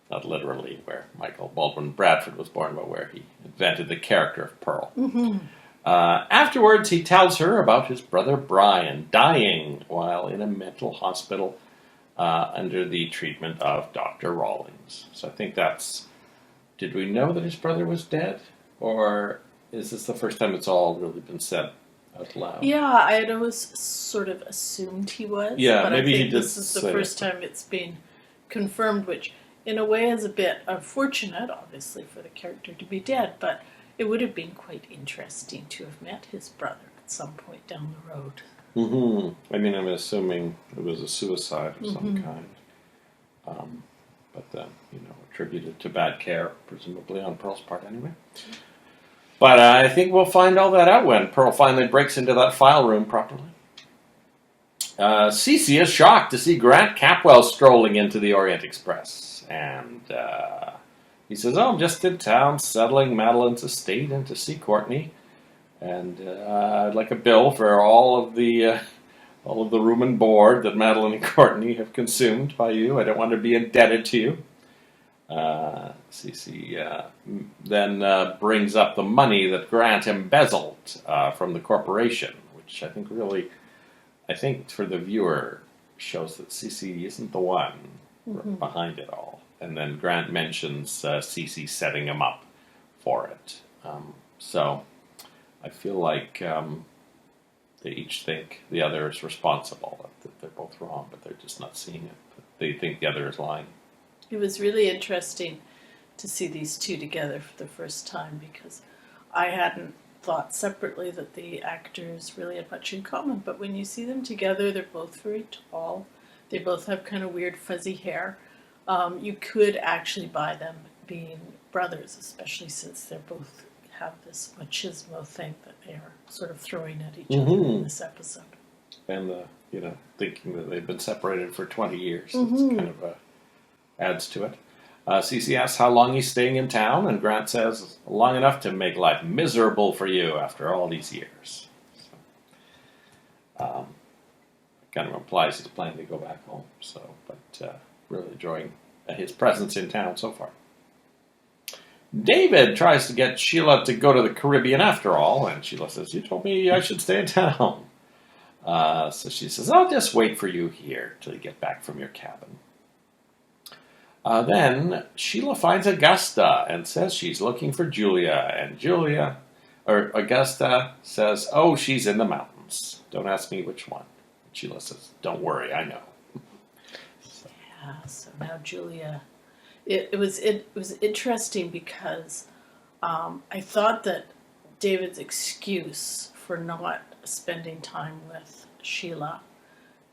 Not literally where Michael Baldwin Bradford was born, but where he invented the character of Pearl. Afterwards, he tells her about his brother Brian dying while in a mental hospital under the treatment of Dr. Rawlings. So I think that's... Did we know that his brother was dead? Or is this the first time it's all really been said out loud? Yeah, I had always sort of assumed he was. Yeah, but maybe I he think did this is the say first it. time it's been confirmed, which in a way is a bit unfortunate, obviously, for the character to be dead, but it would have been quite interesting to have met his brother at some point down the road. Mm-hmm. I mean, I'm assuming it was a suicide of some kind. But then, attributed to bad care, presumably on Pearl's part anyway. But I think we'll find all that out when Pearl finally breaks into that file room properly. Cece is shocked to see Grant Capwell strolling into the Orient Express. And he says, I'm just in town settling Madeline's estate and to see Courtney. And I'd like a bill for all of the room and board that Madeline and Courtney have consumed by you. I don't want to be indebted to you. Cece then brings up the money that Grant embezzled from the corporation, which I think for the viewer shows that Cece isn't the one behind it all. And then Grant mentions Cece setting him up for it. So I feel like they each think the other is responsible, that they're both wrong, but they're just not seeing it. But they think the other is lying. It was really interesting to see these two together for the first time, because I hadn't thought separately that the actors really had much in common. But when you see them together, they're both very tall. They both have kind of weird fuzzy hair. You could actually buy them being brothers, especially since they both have this machismo thing that they are sort of throwing at each other in this episode. And thinking that they've been separated for 20 years. It's kind of adds to it. Cece asks how long he's staying in town, and Grant says, long enough to make life miserable for you after all these years. So, kind of implies he's planning to go back home. But really enjoying his presence in town so far. David tries to get Sheila to go to the Caribbean after all, and Sheila says, you told me I should stay in town. So she says, I'll just wait for you here till you get back from your cabin. Then Sheila finds Augusta and says she's looking for Julia, and Augusta says, oh, she's in the mountains. Don't ask me which one. Sheila says, don't worry, I know. So now Julia, it was interesting because I thought that David's excuse for not spending time with Sheila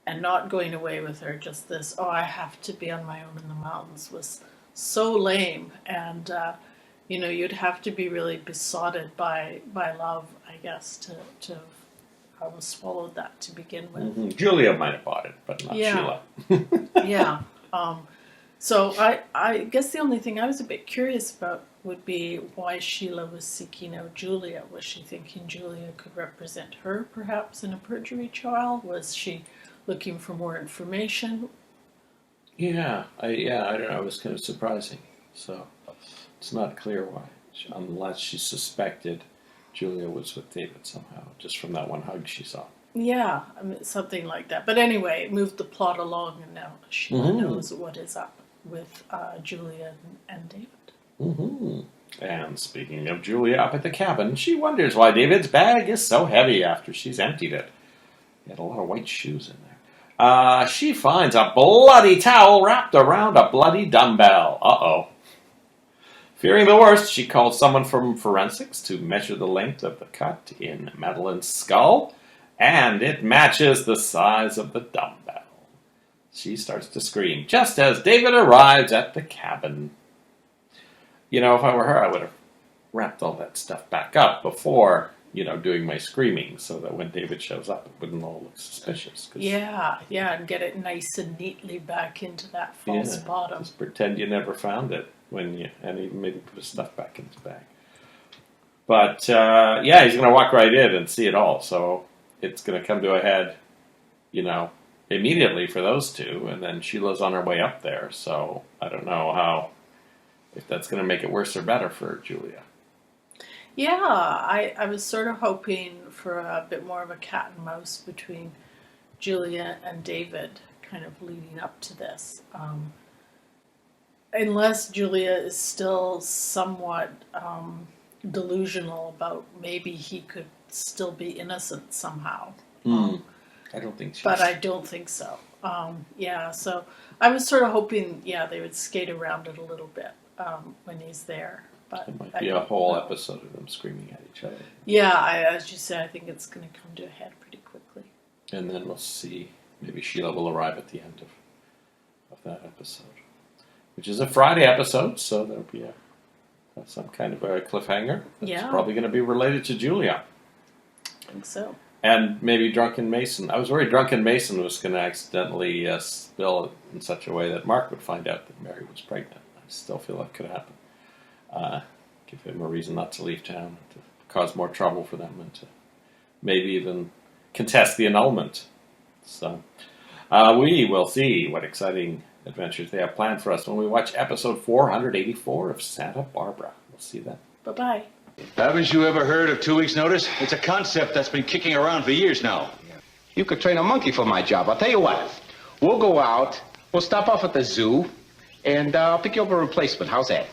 and not going away with her, just this, I have to be on my own in the mountains, was so lame. And, you'd have to be really besotted by love, I guess, to have swallowed that to begin with. Julia might have bought it, but not Sheila. Yeah. So I guess the only thing I was a bit curious about would be why Sheila was seeking out Julia. Was she thinking Julia could represent her, perhaps, in a perjury trial? Was she looking for more information? Yeah, I don't know. It was kind of surprising. So it's not clear why, unless she suspected Julia was with David somehow, just from that one hug she saw. Yeah, I mean, something like that. But anyway, it moved the plot along, and now Sheila knows what is up with Julia and David. Mm-hmm. And speaking of Julia up at the cabin, she wonders why David's bag is so heavy after she's emptied it. He had a lot of white shoes in there. She finds a bloody towel wrapped around a bloody dumbbell. Uh-oh. Fearing the worst, she calls someone from forensics to measure the length of the cut in Madeline's skull, and it matches the size of the dumbbell. She starts to scream just as David arrives at the cabin. You know, if I were her, I would have wrapped all that stuff back up before, doing my screaming, so that when David shows up, it wouldn't all look suspicious. Yeah, and get it nice and neatly back into that false bottom. Just pretend you never found it and even maybe put his stuff back in his bag. But, he's going to walk right in and see it all, so it's going to come to a head, immediately for those two, and then Sheila's on her way up there, so I don't know if that's going to make it worse or better for Julia. Yeah, I was sort of hoping for a bit more of a cat and mouse between Julia and David kind of leading up to this. Unless Julia is still somewhat delusional about maybe he could still be innocent somehow. I don't think so. But I don't think so. So I was sort of hoping, they would skate around it a little bit when he's there. But it might be a whole episode of them screaming at each other. Yeah, as you said, I think it's going to come to a head pretty quickly. And then we'll see. Maybe Sheila will arrive at the end of that episode, which is a Friday episode, so there'll be some kind of a cliffhanger. That's probably going to be related to Julia. I think so. And maybe Drunken Mason. I was worried Drunken Mason was going to accidentally spill it in such a way that Mark would find out that Mary was pregnant. I still feel that could happen. Give him a reason not to leave town, to cause more trouble for them, and to maybe even contest the annulment. So we will see what exciting adventures they have planned for us when we watch episode 484 of Santa Barbara. We'll see then. Bye-bye. Haven't you ever heard of 2 weeks' notice? It's a concept that's been kicking around for years now. You could train a monkey for my job. I'll tell you what. We'll go out, we'll stop off at the zoo, and I'll pick you up a replacement. How's that?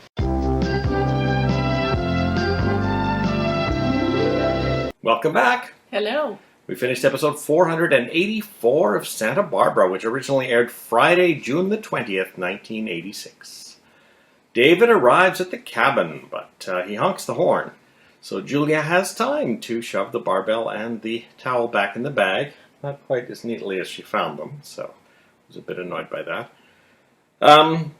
Welcome back. Hello. We finished episode 484 of Santa Barbara, which originally aired Friday, June the 20th, 1986. David arrives at the cabin, but he honks the horn. So Julia has time to shove the barbell and the towel back in the bag. Not quite as neatly as she found them, so I was a bit annoyed by that.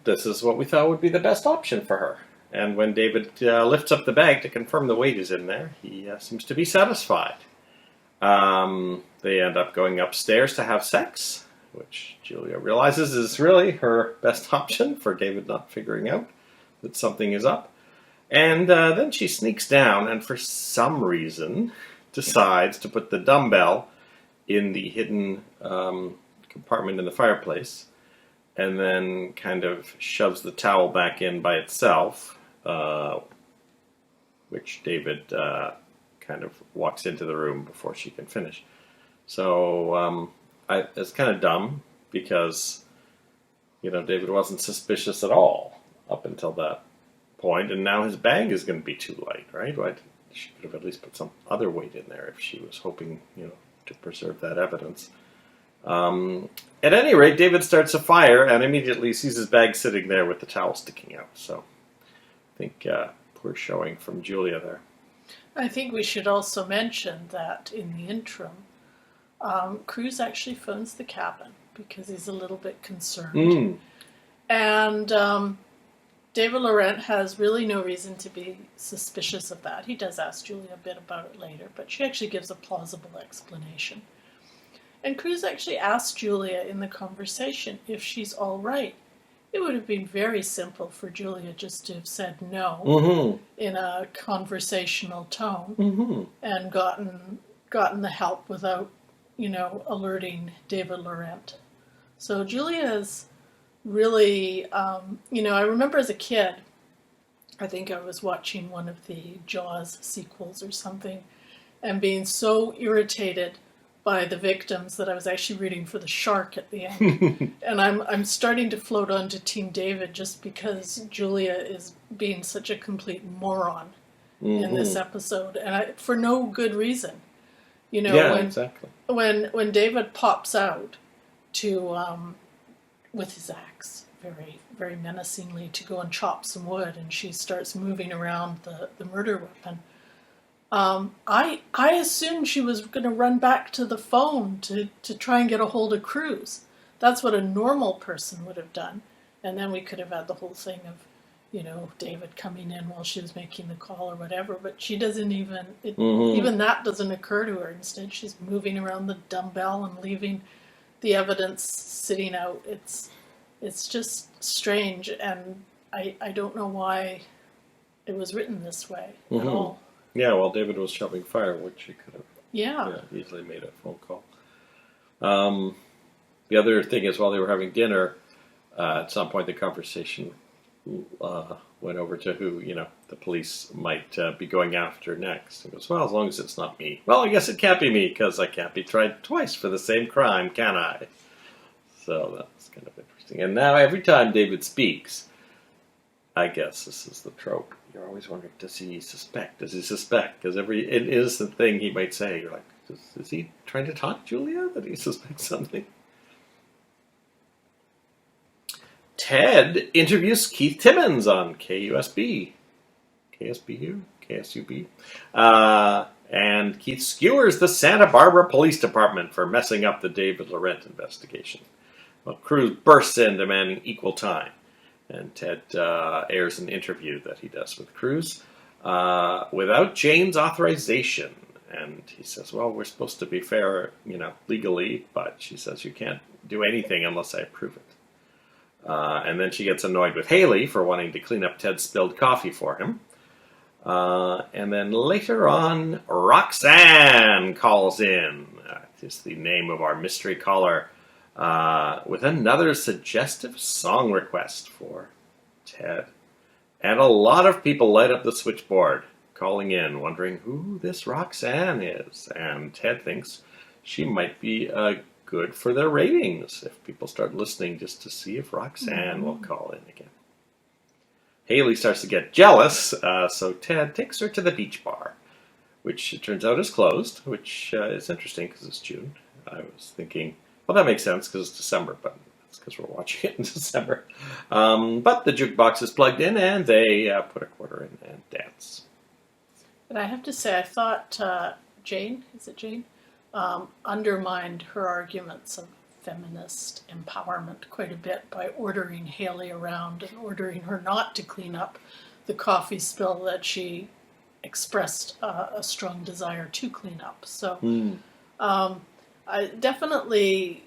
This is what we thought would be the best option for her. And when David lifts up the bag to confirm the weight is in there, he seems to be satisfied. They end up going upstairs to have sex, which Julia realizes is really her best option for David not figuring out that something is up. And then she sneaks down and for some reason decides to put the dumbbell in the hidden compartment in the fireplace, and then kind of shoves the towel back in by itself, which David kind of walks into the room before she can finish. So it's kind of dumb because, David wasn't suspicious at all up until that point, and now his bag is going to be too light, right? She could have at least put some other weight in there if she was hoping, to preserve that evidence. At any rate, David starts a fire and immediately sees his bag sitting there with the towel sticking out. So I think poor showing from Julia there. I think we should also mention that in the interim, Cruz actually phones the cabin because he's a little bit concerned. And David Laurent has really no reason to be suspicious of that. He does ask Julia a bit about it later, but she actually gives a plausible explanation. And Cruz actually asks Julia in the conversation if she's all right. It would have been very simple for Julia just to have said no in a conversational tone and gotten the help without, alerting David Laurent. So Julia's really, I remember as a kid, I think I was watching one of the Jaws sequels or something, and being so irritated by the victims that I was actually rooting for the shark at the end. And I'm starting to float onto Team David just because Julia is being such a complete moron in this episode, and for no good reason. You know, Yeah, exactly. When David pops out to with his axe, very very menacingly, to go and chop some wood, and she starts moving around the murder weapon. I assumed she was going to run back to the phone to try and get a hold of Cruz. That's what a normal person would have done, and then we could have had the whole thing of, you know, David coming in while she was making the call or whatever. But she doesn't even even that doesn't occur to her. Instead, she's moving around the dumbbell and leaving the evidence sitting out. It's just strange, and I don't know why it was written this way at all. Yeah, while David was shoveling firewood, she could have easily made a phone call. The other thing is, while they were having dinner, at some point the conversation went over to who, you know, the police might be going after next. He goes, well, as long as it's not me. Well, I guess it can't be me, because I can't be tried twice for the same crime, can I? So that's kind of interesting. And now every time David speaks, I guess this is the trope. You're always wondering, does he suspect? Does he suspect? Because every innocent thing he might say, you're like, is he trying to taunt Julia that he suspects something? Ted interviews Keith Timmons on KUSB. KSBU? KSUB? And Keith skewers the Santa Barbara Police Department for messing up the David Laurent investigation. Well, Cruz bursts in demanding equal time. And Ted airs an interview that he does with Cruz without Jane's authorization. And he says, well, we're supposed to be fair, you know, legally, but she says you can't do anything unless I approve it. And then she gets annoyed with Haley for wanting to clean up Ted's spilled coffee for him. And then later on, Roxanne calls in. It's the name of our mystery caller. With another suggestive song request for Ted. And a lot of people light up the switchboard, calling in, wondering who this Roxanne is. And Ted thinks she might be good for their ratings if people start listening just to see if Roxanne will call in again. Haley starts to get jealous, so Ted takes her to the beach bar, which it turns out is closed, which is interesting because it's June. I was thinking, well, that makes sense because it's December, but that's because we're watching it in December. But the jukebox is plugged in, and they put a quarter in and dance. And I have to say, I thought Jane, is it Jane, undermined her arguments of feminist empowerment quite a bit by ordering Haley around and ordering her not to clean up the coffee spill that she expressed a strong desire to clean up. So I definitely,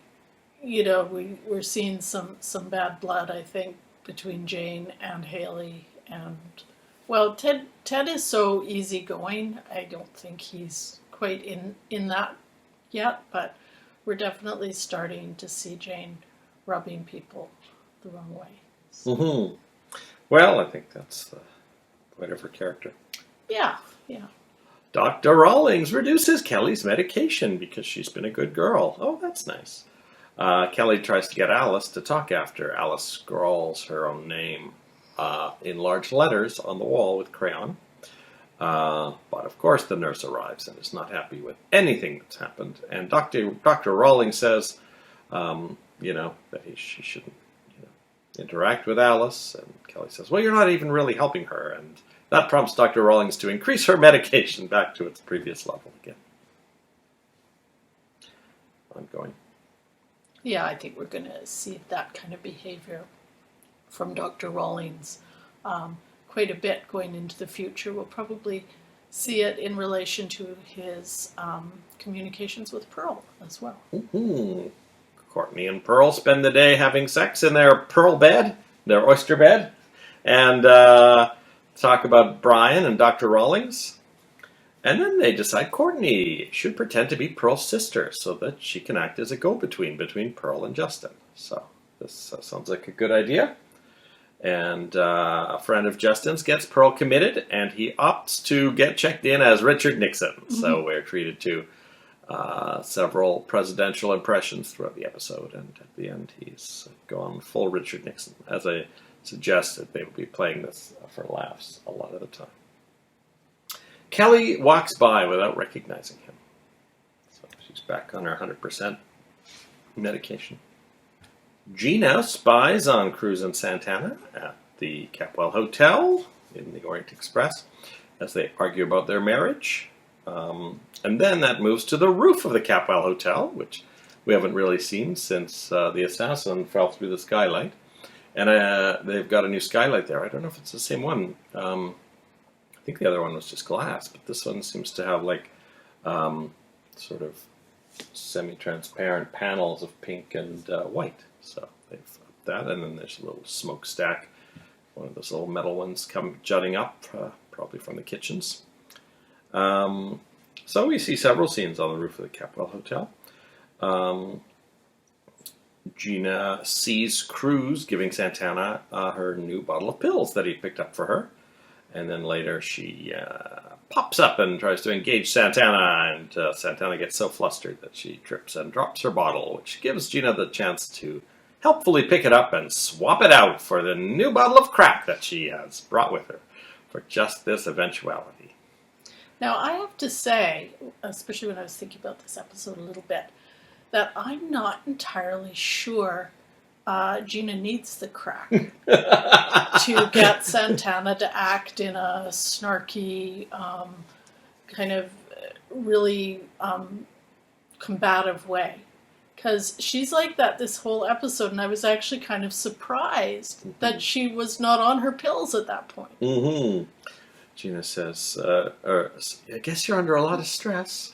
you know, we're seeing some bad blood, I think, between Jane and Haley. And, well, Ted is so easygoing. I don't think he's quite in that yet, but we're definitely starting to see Jane rubbing people the wrong way. So. Well, I think that's the point of her character. Yeah. Dr. Rawlings reduces Kelly's medication because she's been a good girl. Oh, that's nice. Kelly tries to get Alice to talk after. Alice scrawls her own name in large letters on the wall with crayon. But of course the nurse arrives and is not happy with anything that's happened. And Dr. Rawlings says, you know, that she shouldn't, you know, interact with Alice. And Kelly says, well, you're not even really helping her. And that prompts Dr. Rawlings to increase her medication back to its previous level again. Ongoing. Yeah, I think we're going to see that kind of behavior from Dr. Rawlings quite a bit going into the future. We'll probably see it in relation to his communications with Pearl as well. Courtney and Pearl spend the day having sex in their Pearl bed, their oyster bed, and talk about Brian and Dr. Rawlings. And then they decide Courtney should pretend to be Pearl's sister so that she can act as a go-between between Pearl and Justin. So this sounds like a good idea. And a friend of Justin's gets Pearl committed, and he opts to get checked in as Richard Nixon. So we're treated to several presidential impressions throughout the episode, and at the end he's gone full Richard Nixon. As I suggested, they will be playing this for laughs a lot of the time. Kelly walks by without recognizing him. So she's back on her 100% medication. Gina spies on Cruz and Santana at the Capwell Hotel in the Orient Express as they argue about their marriage. And then that moves to the roof of the Capwell Hotel, which we haven't really seen since the assassin fell through the skylight. And they've got a new skylight there. I don't know if it's the same one. I think the other one was just glass, but this one seems to have like sort of semi-transparent panels of pink and white. So they've upped that, and then there's a little smokestack, one of those little metal ones come jutting up, probably from the kitchens. So we see several scenes on the roof of the Capwell Hotel. Gina sees Cruz giving Santana her new bottle of pills that he picked up for her. And then later she pops up and tries to engage Santana, and Santana gets so flustered that she trips and drops her bottle, which gives Gina the chance to helpfully pick it up and swap it out for the new bottle of crap that she has brought with her for just this eventuality. Now, I have to say, especially when I was thinking about this episode a little bit, that I'm not entirely sure Gina needs the crack to get Santana to act in a snarky, kind of really combative way. Because she's like that this whole episode, and I was actually kind of surprised that she was not on her pills at that point. Mm-hmm. Gina says, I guess you're under a lot of stress.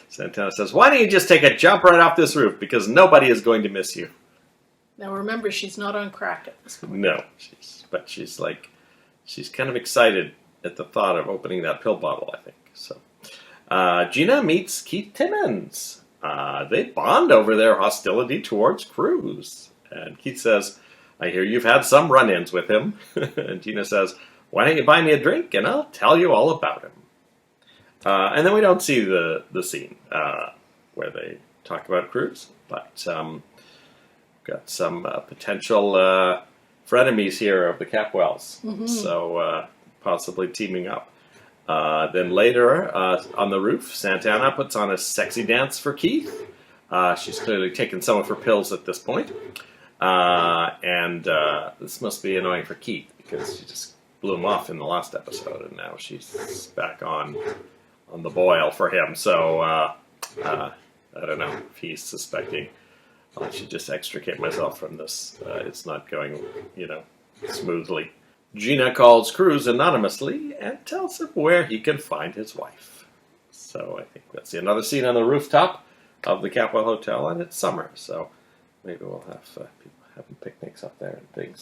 Santana says, why don't you just take a jump right off this roof, because nobody is going to miss you. Now remember, she's not on crack at this point. No, she's kind of excited at the thought of opening that pill bottle, I think. So, Gina meets Keith Timmons. They bond over their hostility towards Cruz. And Keith says, I hear you've had some run-ins with him. And Gina says, why don't you buy me a drink and I'll tell you all about him. And then we don't see the scene where they talk about Cruz, but got some potential frenemies here of the Capwells, so possibly teaming up. Then later on the roof, Santana puts on a sexy dance for Keith. She's clearly taken some of her pills at this point, and this must be annoying for Keith because she just blew him off in the last episode, and now she's back on the boil for him. So I don't know if he's suspecting I should just extricate myself from this. It's not going, smoothly. Gina calls Cruz anonymously and tells him where he can find his wife. So I think that's another scene on the rooftop of the Capwell Hotel, and it's summer, so maybe we'll have people having picnics up there and things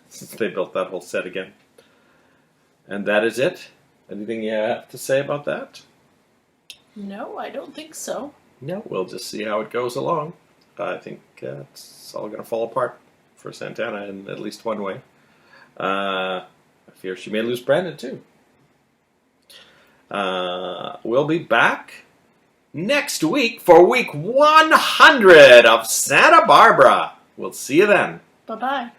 since they built that whole set again. And that is it. Anything you have to say about that? No, I don't think so. No, we'll just see how it goes along. I think it's all going to fall apart for Santana in at least one way. I fear she may lose Brandon too. We'll be back next week for week 100 of Santa Barbara. We'll see you then. Bye-bye.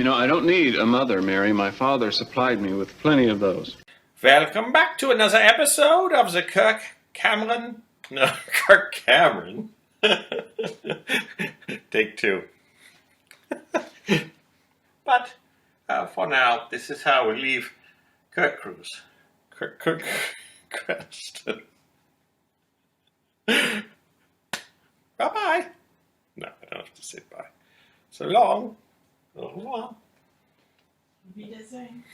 I don't need a mother, Mary. My father supplied me with plenty of those. Welcome back to another episode of the Kirk Cameron. Take two. But for now, this is how we leave Kirk Cruz. Kirk Creston. Bye-bye. No, I don't have to say bye. So long. Au revoir. Wiedersehen.